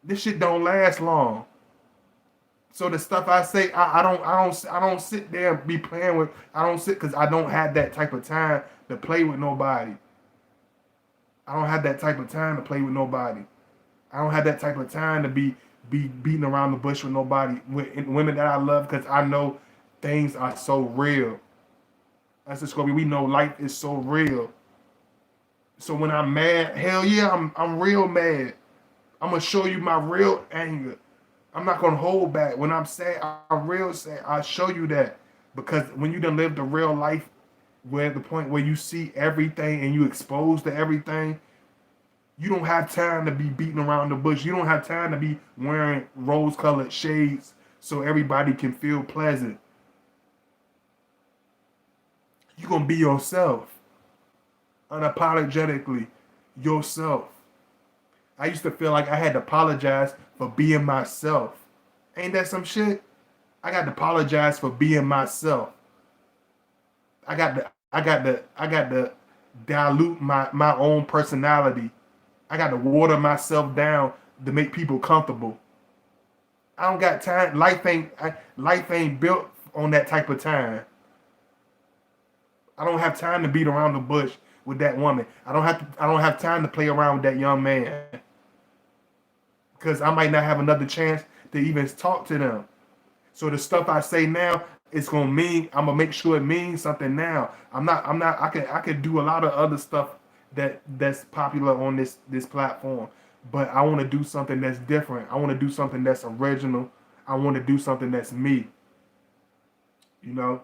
This shit don't last long. So the stuff I say, I don't sit there and be playing with. I don't sit because I don't have that type of time to play with nobody. I don't have that type of time to play with nobody. I don't have that type of time to be beating around the bush with nobody. With women that I love, because I know things are so real. That's the Scorpio. We know life is so real. So when I'm mad, hell yeah, I'm real mad. I'm gonna show you my real anger. I'm not gonna hold back. When I'm sad, I'm real sad. I show you that, because when you done live the real life, where at the point where you see everything and you exposed to everything, you don't have time to be beating around the bush. You don't have time to be wearing rose-colored shades so everybody can feel pleasant. You're gonna be yourself, unapologetically yourself. I used to feel like I had to apologize for being myself. Ain't that some shit? I got to apologize for being myself. I got to dilute my own personality. I got to water myself down to make people comfortable. I don't got time. Life ain't built on that type of time. I don't have time to beat around the bush with that woman. I don't have time to play around with that young man, because I might not have another chance to even talk to them. So the stuff I say now, it's gonna mean, I'm gonna make sure it means something now. I could do a lot of other stuff that's popular on this platform. But I wanna do something that's different. I wanna do something that's original. I wanna do something that's me. You know?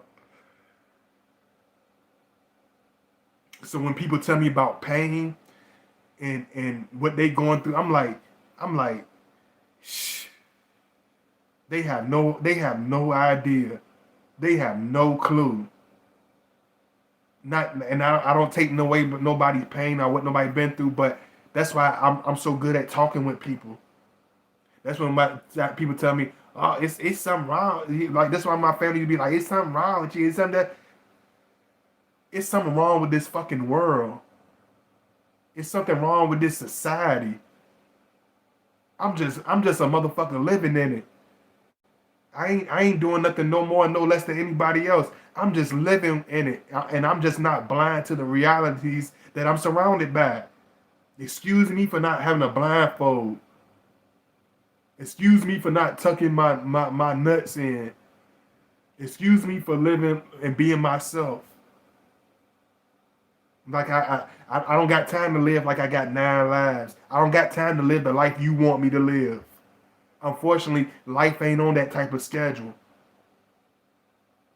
So when people tell me about pain and what they going through, I'm like, shh. They have no idea. They have no clue. Not, and I don't take no way but nobody's pain or what nobody been through, but that's why I'm so good at talking with people. That's when people tell me, oh, it's something wrong. Like, that's why my family would be like, it's something wrong with you. It's something wrong with this fucking world. It's something wrong with this society. I'm just a motherfucker living in it. I ain't doing nothing no more, no less than anybody else. I'm just living in it, and I'm just not blind to the realities that I'm surrounded by. Excuse me for not having a blindfold. Excuse me for not tucking my nuts in. Excuse me for living and being myself. Like I don't got time to live like I got 9 lives. I don't got time to live the life you want me to live. Unfortunately, life ain't on that type of schedule.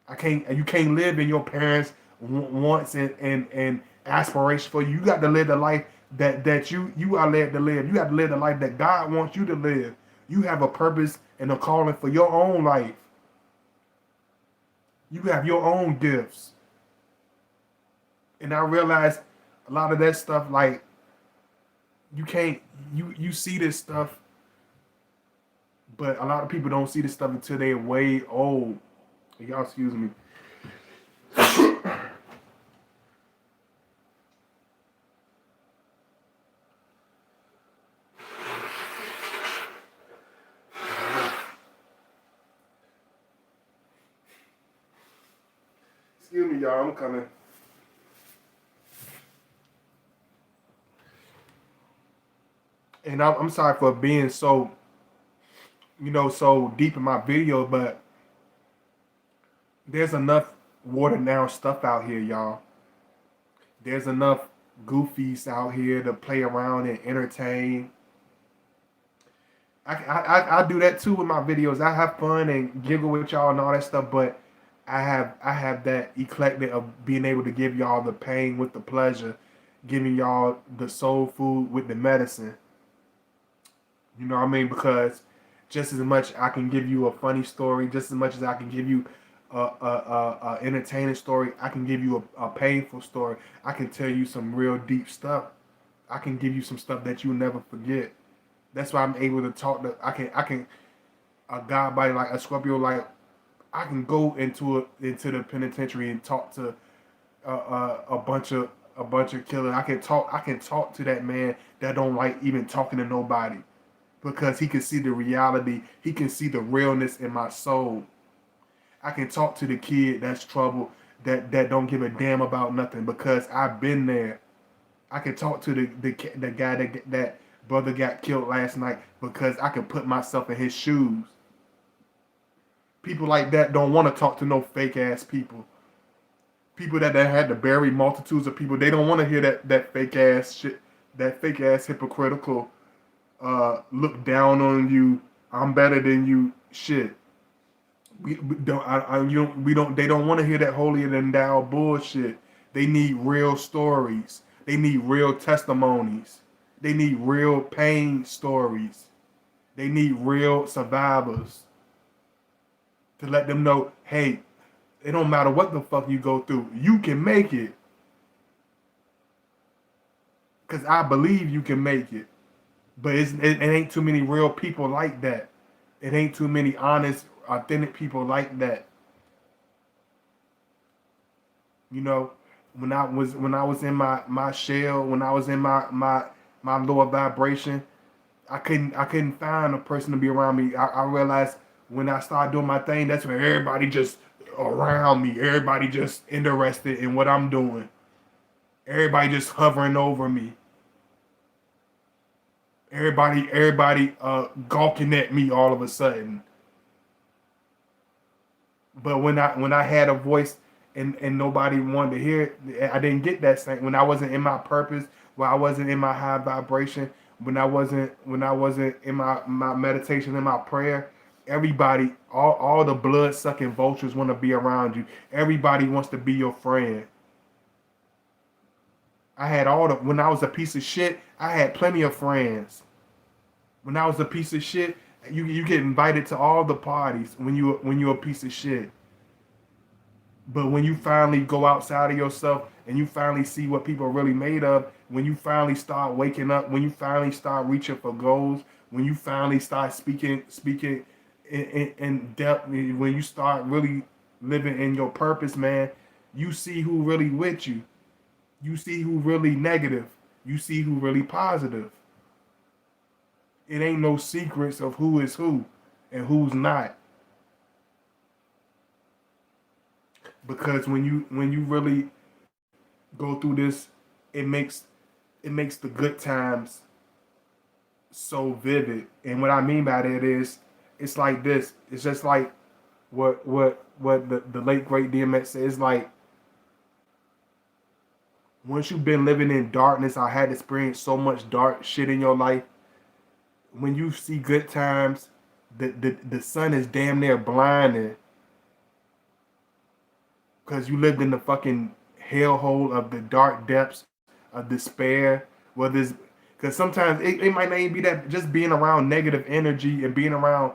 You can't live in your parents' wants and aspirations for you. You got to live the life that you are led to live. You got to live the life that God wants you to live. You have a purpose and a calling for your own life. You have your own gifts. And I realized a lot of that stuff, like, you see this stuff, but a lot of people don't see this stuff until they're way old. Y'all excuse me. Excuse me, y'all, I'm coming. And I'm sorry for being so, so deep in my video, but there's enough watered down stuff out here, y'all. There's enough goofies out here to play around and entertain. I do that too with my videos. I have fun and giggle with y'all and all that stuff, but I have that eclectic of being able to give y'all the pain with the pleasure, giving y'all the soul food with the medicine. You know what I mean? Because just as much I can give you a funny story, just as much as I can give you a entertaining story, I can give you a painful story. I can tell you some real deep stuff. I can give you some stuff that you'll never forget. That's why I'm able to talk to. I can a guy by like a Scorpio, like I can go into the penitentiary and talk to a bunch of killers. I can talk to that man that don't like even talking to nobody because he can see the reality. He can see the realness in my soul. I can talk to the kid that's troubled, that don't give a damn about nothing because I've been there. I can talk to the guy that brother got killed last night because I can put myself in his shoes. People like that don't want to talk to no fake ass people. People that had to bury multitudes of people, they don't want to hear that fake ass shit, that fake ass hypocritical, look down on you, I'm better than you shit. We don't, you don't, we don't. They don't want to hear that holier than thou bullshit. They need real stories. They need real testimonies. They need real pain stories. They need real survivors to let them know, hey, it don't matter what the fuck you go through, you can make it. Cause I believe you can make it. But it ain't too many real people like that. It ain't too many honest, authentic people like that. You know, when I was in my shell, when I was in my lower vibration, I couldn't find a person to be around me. I realized when I started doing my thing, that's when everybody just around me, everybody just interested in what I'm doing. Everybody just hovering over me. Everybody gawking at me all of a sudden. But when I had a voice and nobody wanted to hear it, I didn't get that same. When I wasn't in my purpose, when I wasn't in my high vibration, when I wasn't in my meditation, in my prayer, everybody, all the blood sucking vultures want to be around you. Everybody wants to be your friend. I had when I was a piece of shit, I had plenty of friends. When I was a piece of shit, you get invited to all the parties when you're a piece of shit. But when you finally go outside of yourself and you finally see what people are really made of, when you finally start waking up, when you finally start reaching for goals, when you finally start speaking in depth, when you start really living in your purpose, man, you see who really with you. You see who really negative. You see who really positive. It ain't no secrets of who is who and who's not. Because when you really go through this, it makes the good times so vivid. And what I mean by that is, it's like this. It's just like what the late great DMX said. It's like once you've been living in darkness, I had experienced so much dark shit in your life. When you see good times, the sun is damn near blinding because you lived in the fucking hellhole of the dark depths of despair. Whether it's because sometimes it might not even be that, just being around negative energy and being around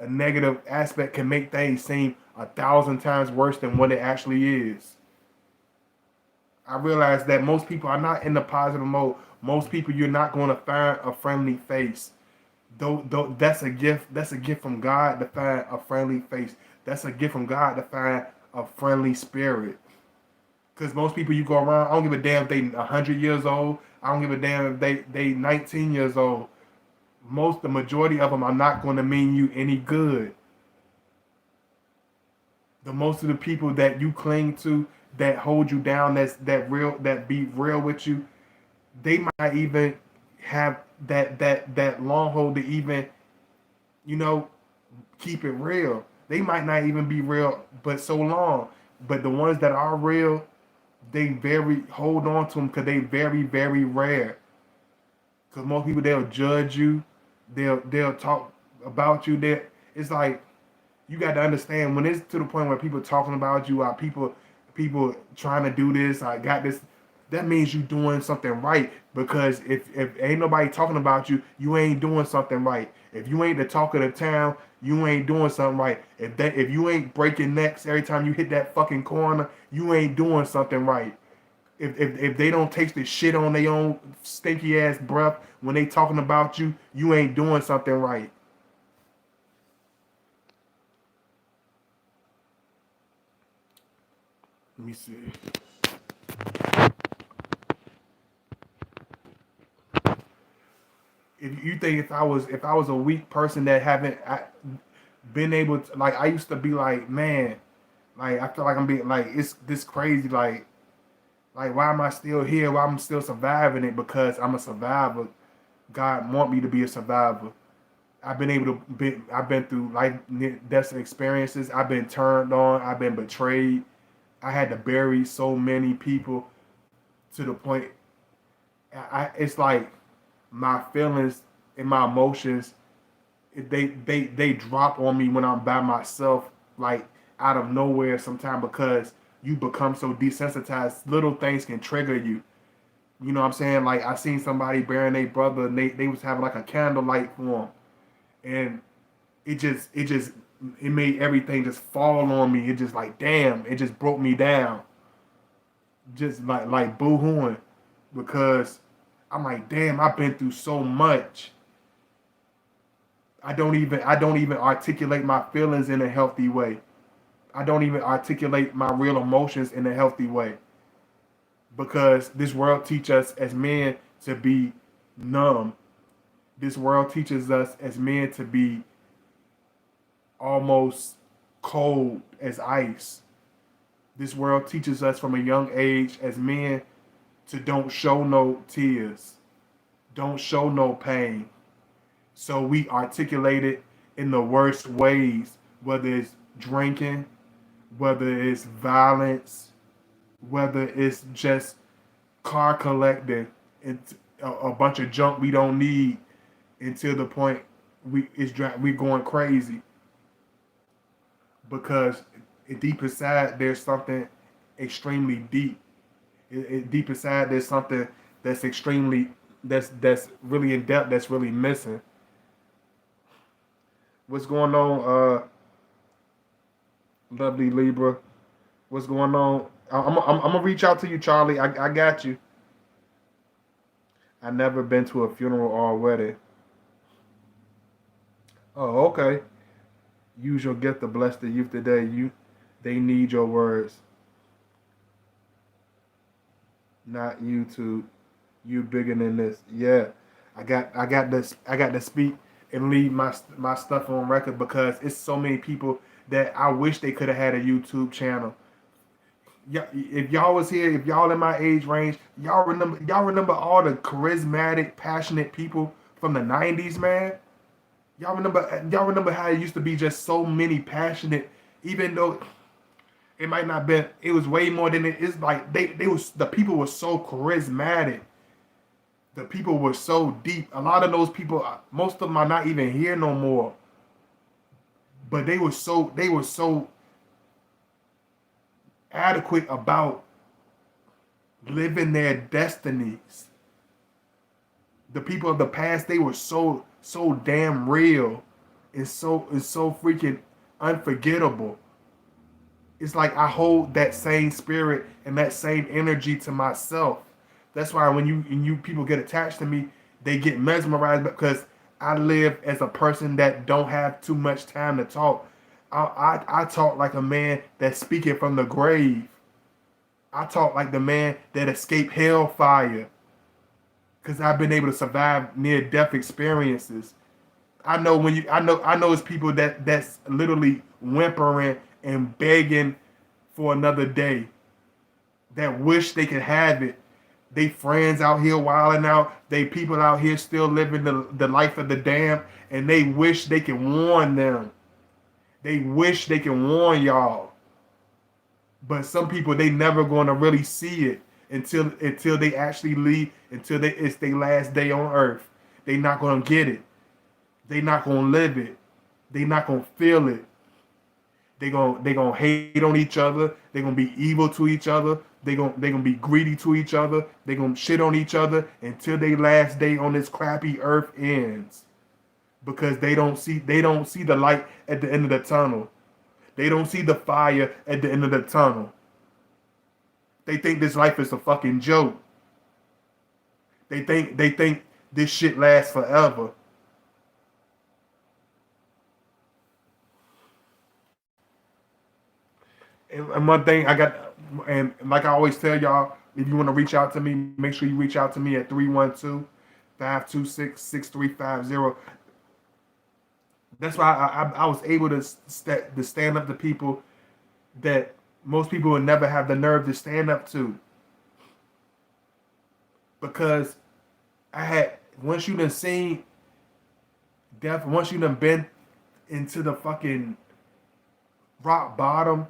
a negative aspect can make things seem 1,000 times worse than what it actually is. I realize that most people are not in the positive mode. Most people, you're not going to find a friendly face. Though that's a gift. That's a gift from God to find a friendly face. That's a gift from God to find a friendly spirit. Because most people you go around, I don't give a damn if they 100 years old. I don't give a damn if they 19 years old. The majority of them are not going to mean you any good. The most of the people that you cling to, that hold you down, that be real with you, they might even have that long hold to even, keep it real. They might not even be real, but so long. But the ones that are real, they very hold on to them because they very, very rare. Because most people, they'll judge you, they'll talk about you. It's like, you got to understand, when it's to the point where people talking about you, or people trying to do this, I got this, that means you doing something right. Because if ain't nobody talking about you, you ain't doing something right. If you ain't the talk of the town, you ain't doing something right. If you ain't breaking necks every time you hit that fucking corner, you ain't doing something right. If they don't taste the shit on their own stinky ass breath when they talking about you, you ain't doing something right. Let me see. If you think if I was a weak person that haven't been able to, like, I used to be like, man, like I feel like I'm being like, it's this crazy, like why am I still here? Why I'm still surviving it? Because I'm a survivor. God want me to be a survivor. I've been through life death experiences. I've been turned on. I've been betrayed. I had to bury so many people to the point. It's like my feelings and my emotions, they drop on me when I'm by myself, like out of nowhere sometimes, because you become so desensitized. Little things can trigger you. You know what I'm saying? Like I seen somebody burying their brother, and they was having like a candlelight for him, and it just it made everything just fall on me. It just like, damn, it just broke me down. Just like boo-hooing, because I'm like, damn, I've been through so much. I don't even articulate my feelings in a healthy way. I don't even articulate my real emotions in a healthy way, because this world teaches us as men to be numb. This world teaches us as men to be almost cold as ice. This world teaches us from a young age as men to don't show no tears, don't show no pain. So we articulate it in the worst ways, whether it's drinking, whether it's violence, whether it's just car collecting and a bunch of junk we don't need, until the point we going crazy, because deep inside there's something extremely deep. Deep inside there's something that's extremely that's really in depth, that's really missing. What's going on, lovely Libra? What's going on? I'm gonna reach out to you, Charlie. I got you. I never been to a funeral or a wedding. Oh, okay. Use your gift to bless the youth today. They need your words, not you to you bigger than this. Yeah, I got to speak and leave my stuff on record, because it's so many people that I wish they could have had a YouTube channel. Yeah, if y'all was here, if y'all in my age range, y'all remember all the charismatic, passionate people from the '90s, man. Y'all remember how it used to be just so many passionate, even though it might not been, it was way more than it is. Like they was, the people were so charismatic. The people were so deep. A lot of those people, most of them are not even here no more. But they were so adequate about living their destinies. The people of the past, they were so damn real, and so freaking unforgettable. It's like I hold that same spirit and that same energy to myself. That's why when you people get attached to me, they get mesmerized, because I live as a person that don't have too much time to talk. I talk like a man that's speaking from the grave. I talk like the man that escaped hellfire, because I've been able to survive near death experiences. I know it's people that's literally whimpering and begging for another day, that wish they could have it. They friends out here wilding out. They people out here still living the life of the damned, and they wish they can warn them. They wish they can warn y'all. But some people, they never going to really see it until they actually leave, until it's their last day on earth. They not going to get it. They not going to live it. They not going to feel it. They gonna hate on each other. They gonna be evil to each other. They gonna be greedy to each other. They gonna shit on each other until their last day on this crappy earth ends, because they don't see the light at the end of the tunnel. They don't see the fire at the end of the tunnel. They think this life is a fucking joke. They think this shit lasts forever. And one thing I got, and like I always tell y'all, if you want to reach out to me, make sure you reach out to me at 312-526-6350. That's why I was able to stand up to people that most people would never have the nerve to stand up to, because I had, once you done seen death, once you done been into the fucking rock bottom,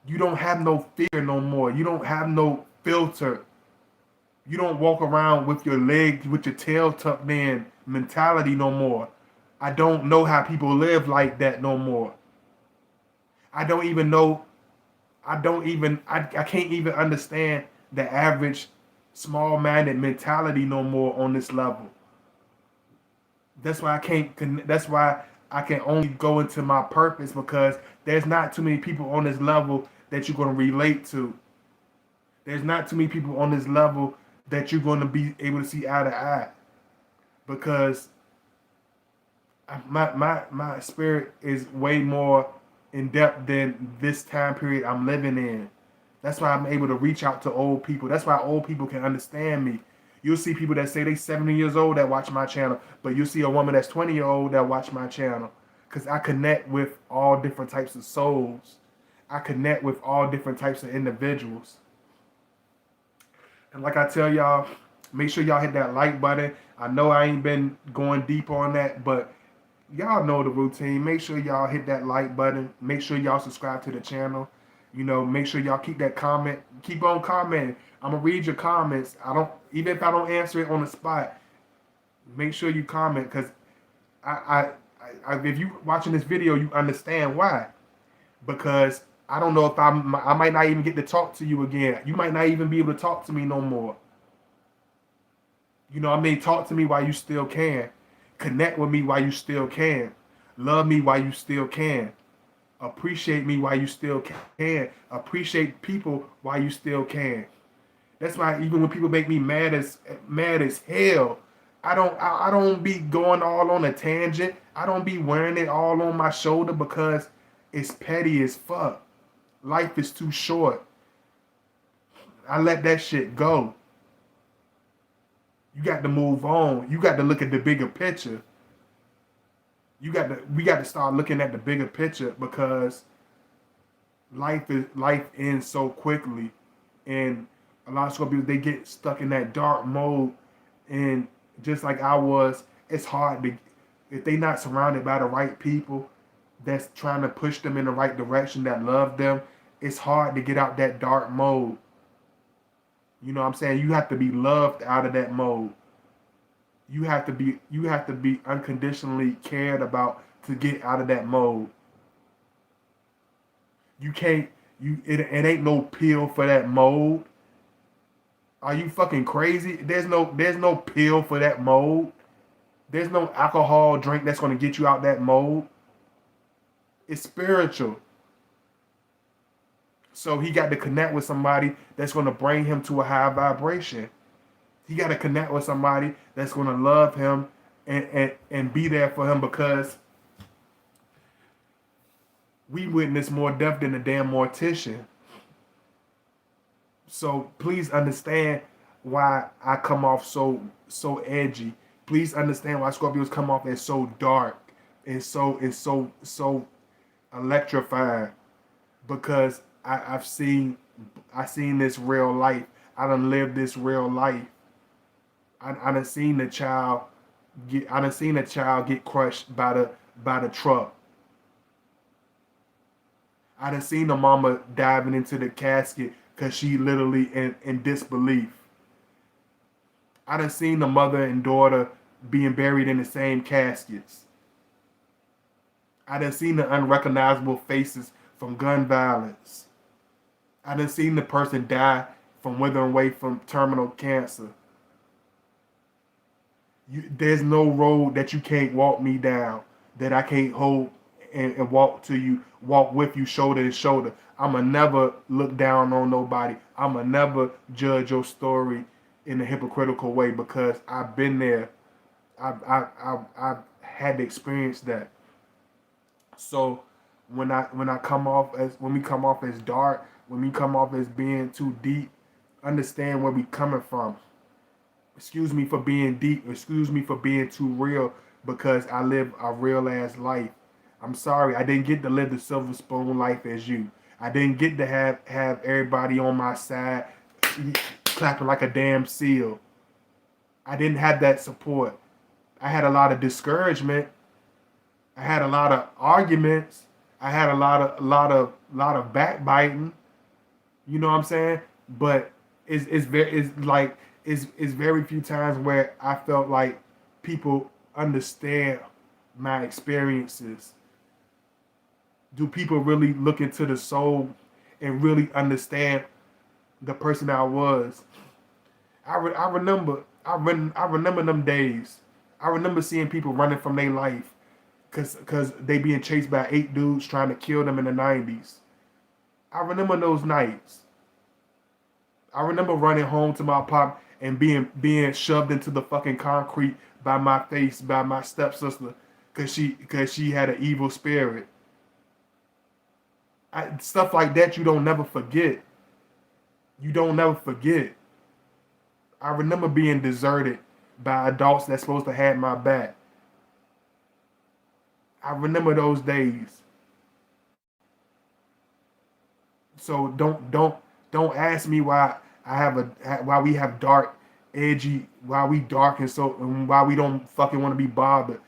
you don't have no fear no more. You don't have no filter. You don't walk around with your legs, with your tail tucked in mentality no more. I don't know how people live like that no more. I don't even know. I can't even understand the average small-minded mentality no more on this level. That's why I can't. That's why I can only go into my purpose, because there's not too many people on this level that you're gonna relate to. There's not too many people on this level that you're gonna be able to see eye to eye, because my spirit is way more in depth than this time period I'm living in. That's why I'm able to reach out to old people. That's why old people can understand me. You'll see people that say they 70 years old that watch my channel, but you'll see a woman that's 20 years old that watch my channel. Because I connect with all different types of souls. I connect with all different types of individuals. And like I tell y'all, make sure y'all hit that like button. I know I ain't been going deep on that, but y'all know the routine. Make sure y'all hit that like button. Make sure y'all subscribe to the channel. You know, make sure y'all keep that comment. Keep on commenting. I'm gonna read your comments. I don't, even if I don't answer it on the spot, make sure you comment, because if you watching this video, you understand why. Because I don't know if I might not even get to talk to you again. You might not even be able to talk to me no more. You know, I mean, talk to me while you still can. Connect with me while you still can. Love me while you still can. Appreciate me while you still can. Appreciate people while you still can. That's why even when people make me mad as hell, I don't be going all on a tangent. I don't be wearing it all on my shoulder, because it's petty as fuck. Life is too short. I let that shit go. You got to move on. You got to look at the bigger picture. We got to start looking at the bigger picture, because life ends so quickly, and a lot of Scorpios, they get stuck in that dark mode, and just like I was, it's hard to, if they not surrounded by the right people that's trying to push them in the right direction, that love them, it's hard to get out that dark mode. You know what I'm saying? You have to be loved out of that mode. You have to be unconditionally cared about to get out of that mode. You can't, it ain't no pill for that mode. Are you fucking crazy? There's no pill for that mode. There's no alcohol drink that's going to get you out that mode. It's spiritual. So he got to connect with somebody that's going to bring him to a high vibration. He got to connect with somebody that's going to love him and be there for him, because we witness more death than a damn mortician. So please understand why I come off so edgy. Please understand why Scorpios come off as so dark and so electrifying, because I've seen this real life. I done lived this real life. I done seen the child get crushed by the truck. I done seen the mama diving into the casket because she literally in disbelief. I done seen the mother and daughter being buried in the same caskets. I done seen the unrecognizable faces from gun violence. I done seen the person die from withering away from terminal cancer. There's no road that you can't walk me down, that I can't hold and walk to you walk with you shoulder to shoulder. I'ma never look down on nobody. I'ma never judge your story in a hypocritical way because I've been there. I've had to experience that. So when I come off as when we come off as dark, when we come off as being too deep, understand where we coming from. Excuse me for being deep. Excuse me for being too real because I live a real ass life. I'm sorry, I didn't get to live the silver spoon life as you. I didn't get to have everybody on my side clapping like a damn seal. I didn't have that support. I had a lot of discouragement. I had a lot of arguments. I had a lot of backbiting. You know what I'm saying? But it's very few times where I felt like people understand my experiences. Do people really look into the soul and really understand the person I was? I remember them days. I remember seeing people running from their life because they being chased by 8 dudes trying to kill them in the 90s. I remember those nights. I remember running home to my apartment and being shoved into the fucking concrete by my stepsister because she had an evil spirit. Stuff like that you don't never forget. You don't never forget. I remember being deserted by adults that's supposed to have my back. I remember those days. So don't ask me why we have dark, edgy, why we dark and why we don't fucking want to be bothered.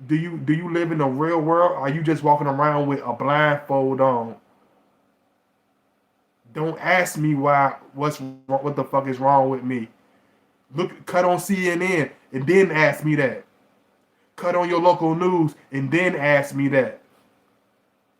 Do you live in the real world? Or are you just walking around with a blindfold on? Don't ask me what the fuck is wrong with me. Cut on CNN and then ask me that. Cut on your local news and then ask me that.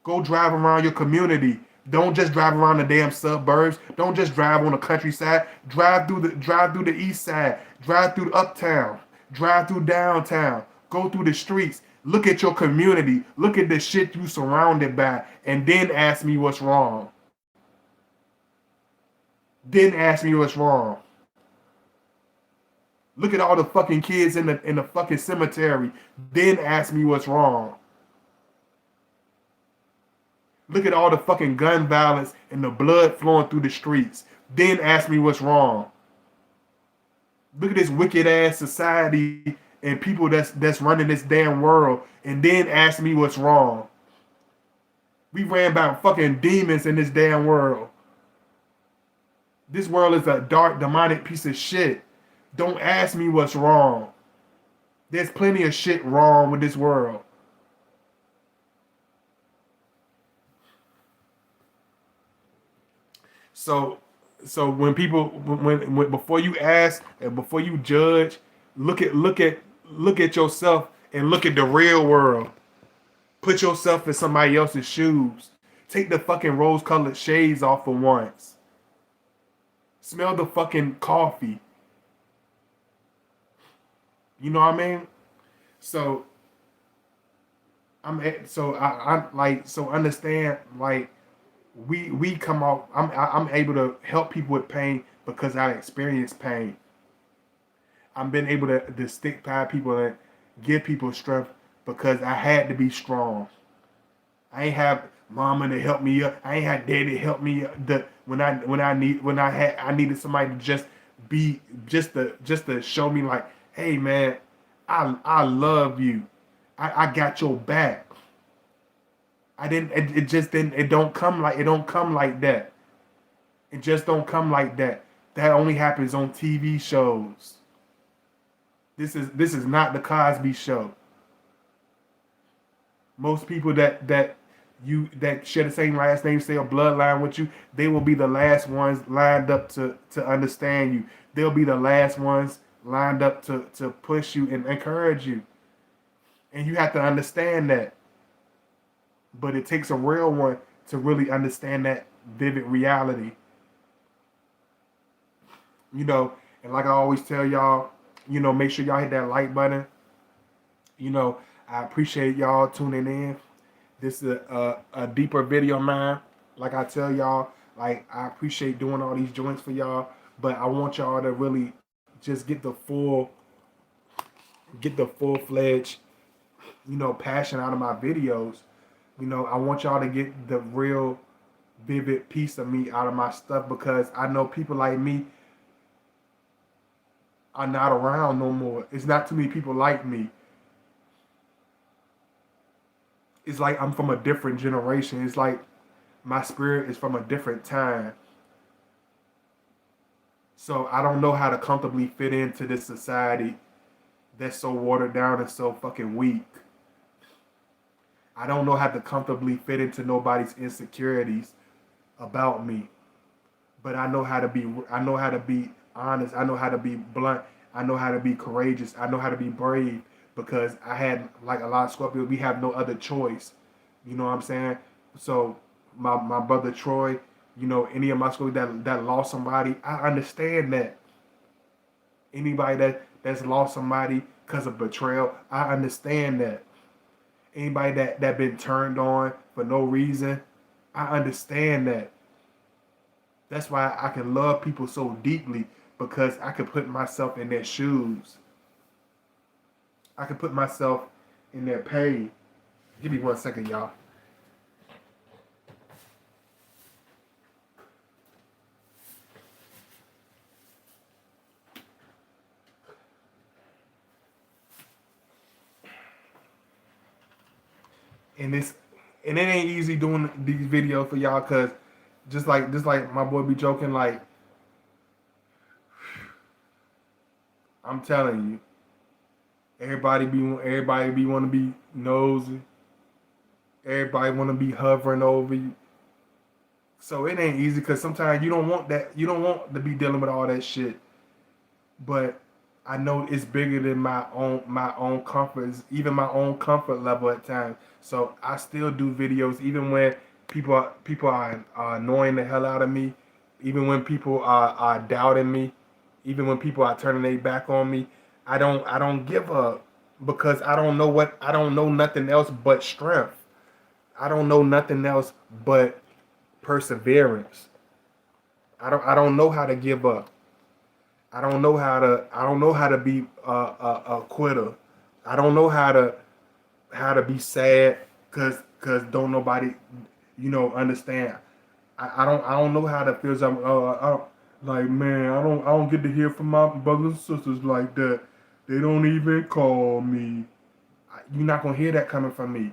Go drive around your community. Don't just drive around the damn suburbs. Don't just drive on the countryside. Drive through the east side. Drive through the uptown. Drive through downtown. Go through the streets. Look at your community. Look at the shit you surrounded by, and then ask me what's wrong. Then ask me what's wrong. Look at all the fucking kids in the fucking cemetery. Then ask me what's wrong. Look at all the fucking gun violence and the blood flowing through the streets. Then ask me what's wrong. Look at this wicked ass society and people that's running this damn world. And then ask me what's wrong. We ran by fucking demons in this damn world. This world is a dark, demonic piece of shit. Don't ask me what's wrong. There's plenty of shit wrong with this world. So when before you ask and before you judge, look at yourself and look at the real world. Put yourself in somebody else's shoes. Take the fucking rose-colored shades off for once. Smell the fucking coffee. You know what I mean? So understand like we come off. I'm able to help people with pain because I experienced pain. I've been able to stick by people and give people strength because I had to be strong. I ain't have mama to help me up. I ain't had daddy to help me up. I needed somebody to just to show me like, hey man, I love you. I got your back. It don't come like that. It just don't come like that. That only happens on TV shows. This is not the Cosby Show. Most people that share the same last name, say a bloodline with you, they will be the last ones lined up to understand you. They'll be the last ones lined up to push you and encourage you. And you have to understand that. But it takes a real one to really understand that vivid reality. And like I always tell y'all, make sure y'all hit that like button. I appreciate y'all tuning in. This is a deeper video of mine. Like I tell y'all, like I appreciate doing all these joints for y'all, but I want y'all to really just get the full fledged, passion out of my videos. I want y'all to get the real vivid piece of me out of my stuff because I know people like me are not around no more. It's not too many people like me. It's like I'm from a different generation. It's like my spirit is from a different time. So I don't know how to comfortably fit into this society that's so watered down and so fucking weak. I don't know how to comfortably fit into nobody's insecurities about me. But I know how to be honest. I know how to be blunt. I know how to be courageous. I know how to be brave because I had like a lot of Scorpios, we have no other choice. You know what I'm saying? So my brother Troy, any of my Scorpios that lost somebody, I understand that. Anybody that's lost somebody because of betrayal, I understand that. Anybody that been turned on for no reason, I understand that. That's why I can love people so deeply because I can put myself in their shoes. I can put myself in their pain. Give me 1 second, y'all. And it ain't easy doing these videos for y'all because just like my boy be joking, like I'm telling you, everybody be want to be nosy. Everybody want to be hovering over you. So it ain't easy because sometimes you don't want that. You don't want to be dealing with all that shit. But I know it's bigger than my own comforts, even my own comfort level at times. So I still do videos even when people are annoying the hell out of me, even when people are doubting me, even when people are turning their back on me. I don't give up because I don't know nothing else but strength. I don't know nothing else but perseverance. I don't know how to give up. I don't know how to be a quitter. I don't know how to be sad cause don't nobody understand. I don't know how to feel something. Like man, I don't get to hear from my brothers and sisters like that. They don't even call me. You're not gonna hear that coming from me.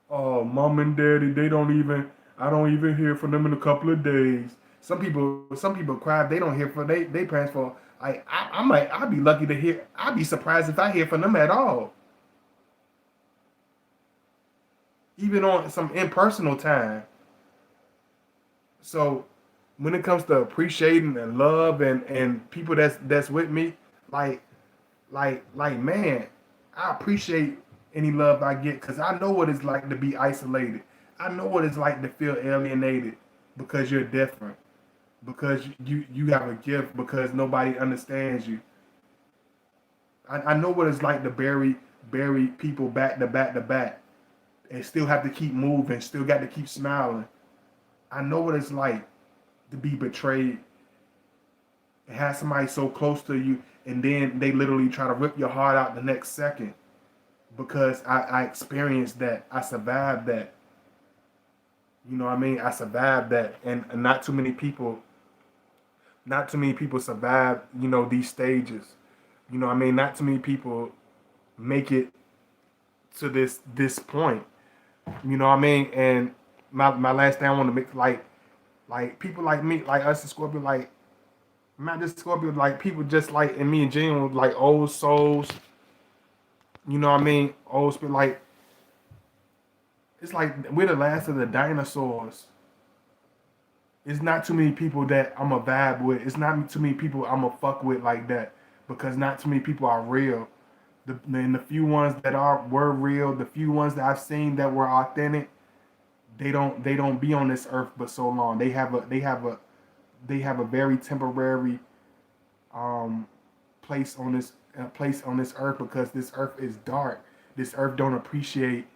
Oh, mom and daddy, they don't even. I don't even hear from them in a couple of days. Some people cry if they don't hear from they parents for. I'd be lucky to hear. I'd be surprised if I hear from them at all, even on some impersonal time. So when it comes to appreciating and love and people that's with me, like like man, I appreciate any love I get because I know what it's like to be isolated. I know what it's like to feel alienated because you're different, because you have a gift, because nobody understands you. I know what it's like to bury people back to back to back and still have to keep moving, still got to keep smiling. I know what it's like to be betrayed and have somebody so close to you and then they literally try to rip your heart out the next second because I experienced that. I survived that. You know what I mean? I survived that. And not too many people survive, these stages. You know what I mean? Not too many people make it to this point. You know what I mean? And my last thing I want to make like people like me, like us in Scorpio, like not just Scorpio, like people just like and me and Jane, like old souls. You know what I mean? Old spirit, like it's like we're the last of the dinosaurs. It's not too many people that I'm a vibe with. It's not too many people I'm a fuck with like that because not too many people are real. And the few ones that were real, the few ones that I've seen that were authentic, they don't be on this earth but so long. They have a very temporary um place on this earth because this earth is dark. This earth don't appreciate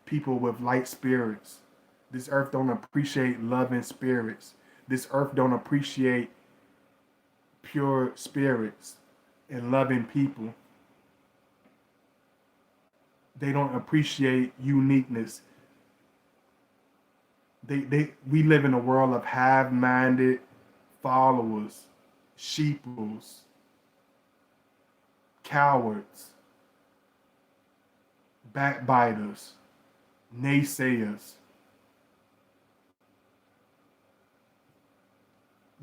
people with light spirits. This earth don't appreciate loving spirits. This earth don't appreciate pure spirits and loving people. They don't appreciate uniqueness. We live in a world of hive-minded followers, sheeples, cowards, backbiters, naysayers.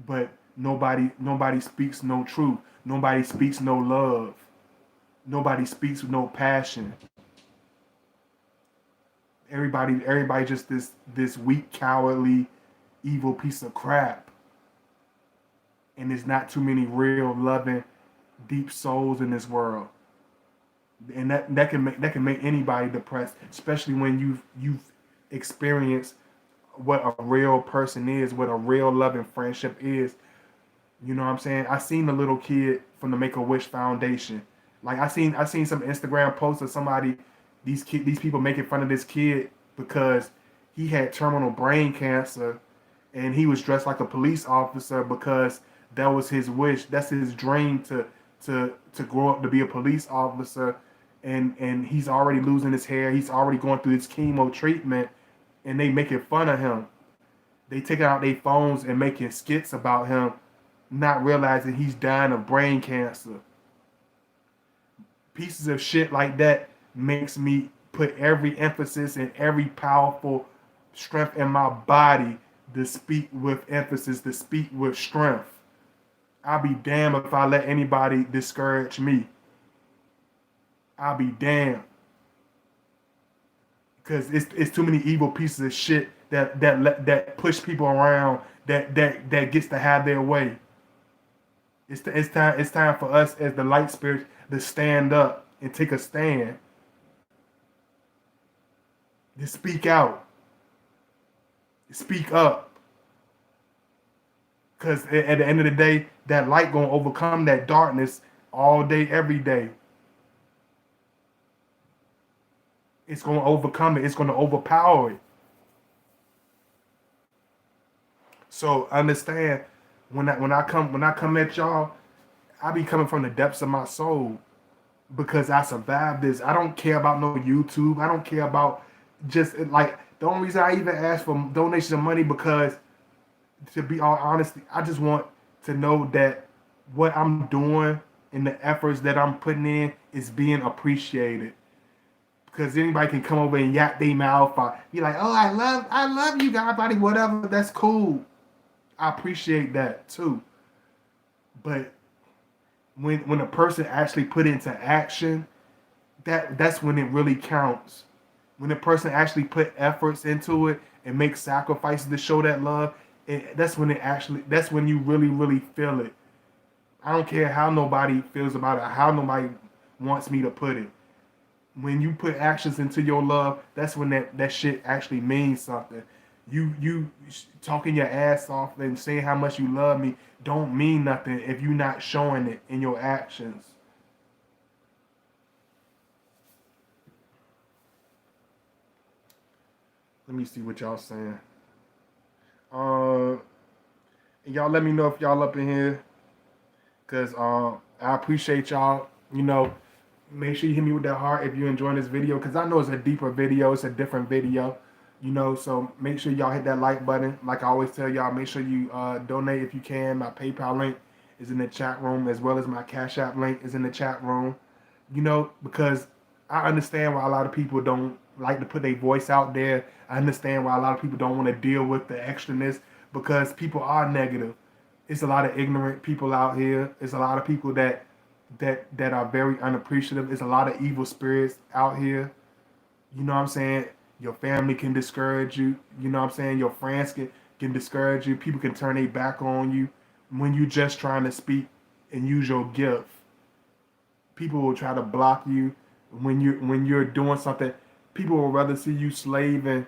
But nobody speaks no truth. Nobody speaks no love. Nobody speaks with no passion. Everybody just this weak, cowardly, evil piece of crap. And there's not too many real loving, deep souls in this world. And that can make anybody depressed, especially when you've experienced what a real person is, what a real loving friendship is. You know what I'm saying? I seen the little kid from the Make-A-Wish Foundation. Like I seen some Instagram posts of somebody, these people making fun of this kid because he had terminal brain cancer and he was dressed like a police officer because that was his wish. That's his dream to grow up to be a police officer. And he's already losing his hair. He's already going through his chemo treatment, and they making fun of him. They taking out their phones and making skits about him, not realizing he's dying of brain cancer. Pieces of shit like that makes me put every emphasis and every powerful strength in my body to speak with emphasis, to speak with strength. I'll be damned if I let anybody discourage me. I'll be damned. Because it's too many evil pieces of shit that push people around that gets to have their way. It's time for us as the light spirits to stand up and take a stand. To speak out. Speak up. Because at the end of the day, that light gonna overcome that darkness all day, every day. It's gonna overcome it. It's gonna overpower it. So understand when I come at y'all, I be coming from the depths of my soul because I survived this. I don't care about no YouTube. I don't care about just like the only reason I even ask for donations of money because to be all honest, I just want to know that what I'm doing and the efforts that I'm putting in is being appreciated. Because anybody can come over and yak their mouth or be like, oh, I love you, God, buddy, whatever. That's cool. I appreciate that too. But when a person actually put into action, that's when it really counts. When a person actually put efforts into it and make sacrifices to show that love, that's when you really, really feel it. I don't care how nobody feels about it, how nobody wants me to put it. When you put actions into your love, that's when that shit actually means something. You talking your ass off and saying how much you love me don't mean nothing if you're not showing it in your actions. Let me see what y'all saying. And y'all let me know if y'all up in here, cause I appreciate y'all. You know, make sure you hit me with that heart if you're enjoying this video, because I know it's a deeper video, it's a different video, you know, so make sure y'all hit that like button. Like I always tell y'all, make sure you donate if you can. My PayPal link is in the chat room, as well as my Cash App link is in the chat room, you know, because I understand why a lot of people don't like to put their voice out there. I understand why a lot of people don't want to deal with the extraness, because people are negative. It's a lot of ignorant people out here. It's a lot of people that are very unappreciative. There's a lot of evil spirits out here. You know what I'm saying? Your family can discourage you. You know what I'm saying? Your friends can discourage you. People can turn their back on you when you just trying to speak and use your gift. People will try to block you when you're doing something. People will rather see you slaving,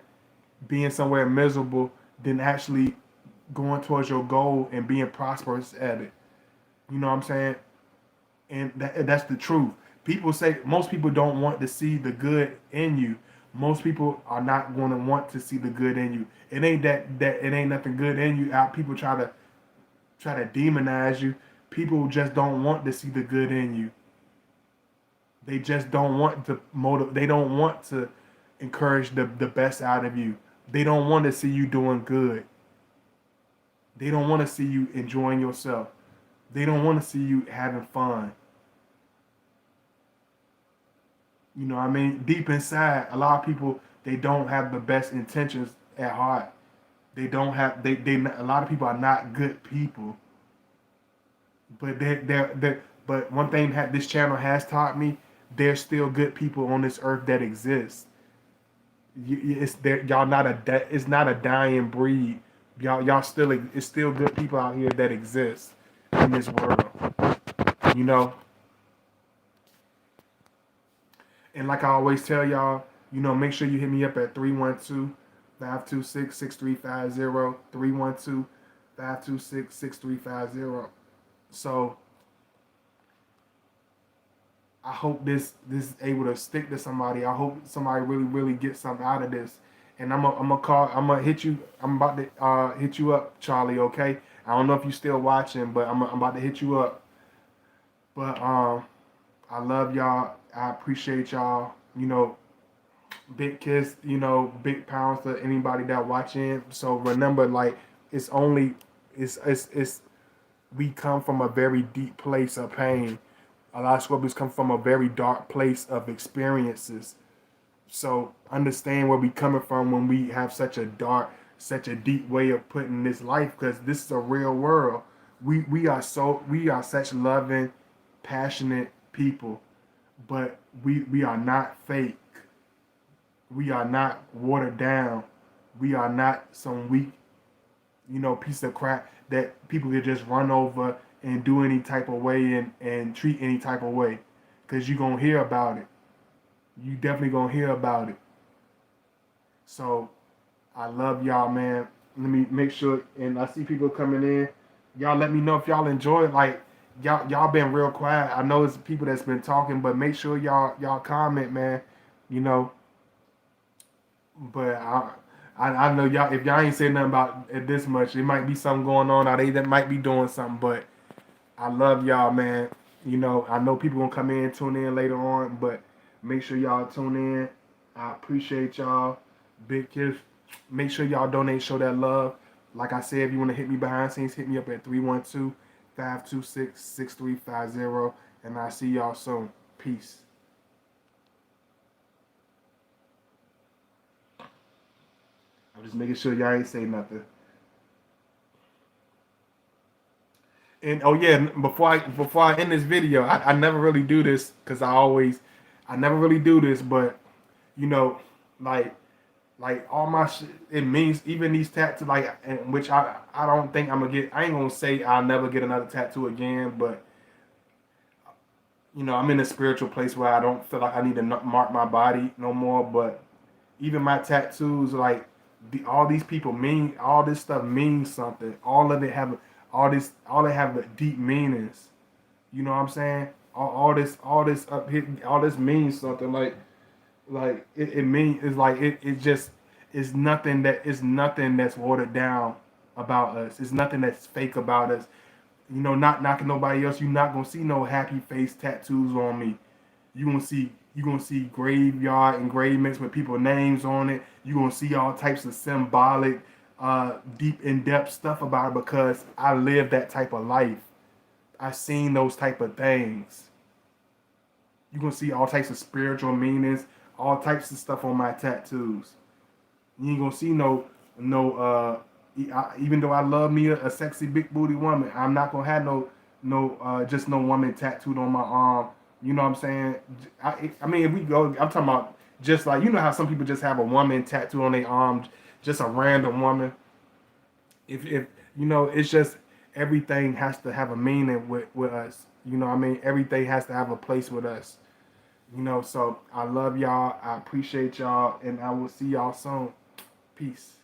being somewhere miserable, than actually going towards your goal and being prosperous at it. You know what I'm saying? And that's the truth. Most people don't want to see the good in you, Most people are not going to want to see the good in you. It ain't that it ain't nothing good in you. People try to demonize you. People just don't want to see the good in you. They just don't want to motivate. They don't want to encourage the best out of you. They don't want to see you doing good. They don't want to see you enjoying yourself. They don't want to see you having fun. You know what I mean? Deep inside, a lot of people, they don't have the best intentions at heart. They don't have they a lot of people are not good people. But but one thing that this channel has taught me, there's still good people on this earth that exist. It's there, y'all not it's not a dying breed. Y'all still, it's still good people out here that exist in this world. You know, and like I always tell y'all, make sure you hit me up at 312-526-6350, 312-526-6350. So I hope this is able to stick to somebody. I hope somebody really, really gets something out of this. And I'm gonna hit you. I'm about to hit you up, Charlie. Okay. I don't know if you still watching, but I'm about to hit you up. But I love y'all. I appreciate y'all. Big kiss. Big pounds to anybody that watching. So remember, like, it's only it's we come from a very deep place of pain. A lot of Scorpios come from a very dark place of experiences. So understand where we coming from when we have such a deep way of putting this life, because this is a real world. We are such loving, passionate people, but we are not fake. We are not watered down. We are not some weak, piece of crap that people could just run over and do any type of way and treat any type of way. Because you're going to hear about it. You definitely going to hear about it. So, I love y'all, man. Let me make sure, and I see people coming in. Y'all let me know if y'all enjoy it. Like, y'all been real quiet. I know it's people that's been talking, but make sure y'all comment, man. But I know y'all, if y'all ain't saying nothing about it this much, it might be something going on, or they that might be doing something, but I love y'all, man. I know people gonna come in, tune in later on, but make sure y'all tune in. I appreciate y'all. Big kiss. Make sure y'all donate, show that love. Like I said, if you want to hit me behind the scenes, hit me up at 312-526-6350. And I'll see y'all soon. Peace. I'm just making sure y'all ain't say nothing. And oh yeah, before I end this video, I never really do this because I never really do this, but you know, like all my shit, it means even these tattoos, like, and which I don't think I'm gonna get. I ain't gonna say I'll never get another tattoo again, but I'm in a spiritual place where I don't feel like I need to mark my body no more. But even my tattoos, like, all these people mean, all this stuff means something. All of it have all they have deep meanings. You know what I'm saying? All this up here, all this means something. Like it means, it's like it just is nothing that's watered down about us. It's nothing that's fake about us. Not knocking nobody else. You're not gonna see no happy face tattoos on me. You gonna see graveyard engravements with people's names on it. You gonna see all types of symbolic, deep in depth stuff about it, because I live that type of life. I seen those type of things. You gonna see all types of spiritual meanings, all types of stuff on my tattoos. You ain't gonna see even though I love me a sexy big booty woman, I'm not gonna have just no woman tattooed on my arm. You know what I'm saying? I mean, if we go, I'm talking about just like, how some people just have a woman tattoo on their arm, just a random woman. If it's just, everything has to have a meaning with us. You know what I mean? Everything has to have a place with us. So I love y'all. I appreciate y'all, and I will see y'all soon. Peace.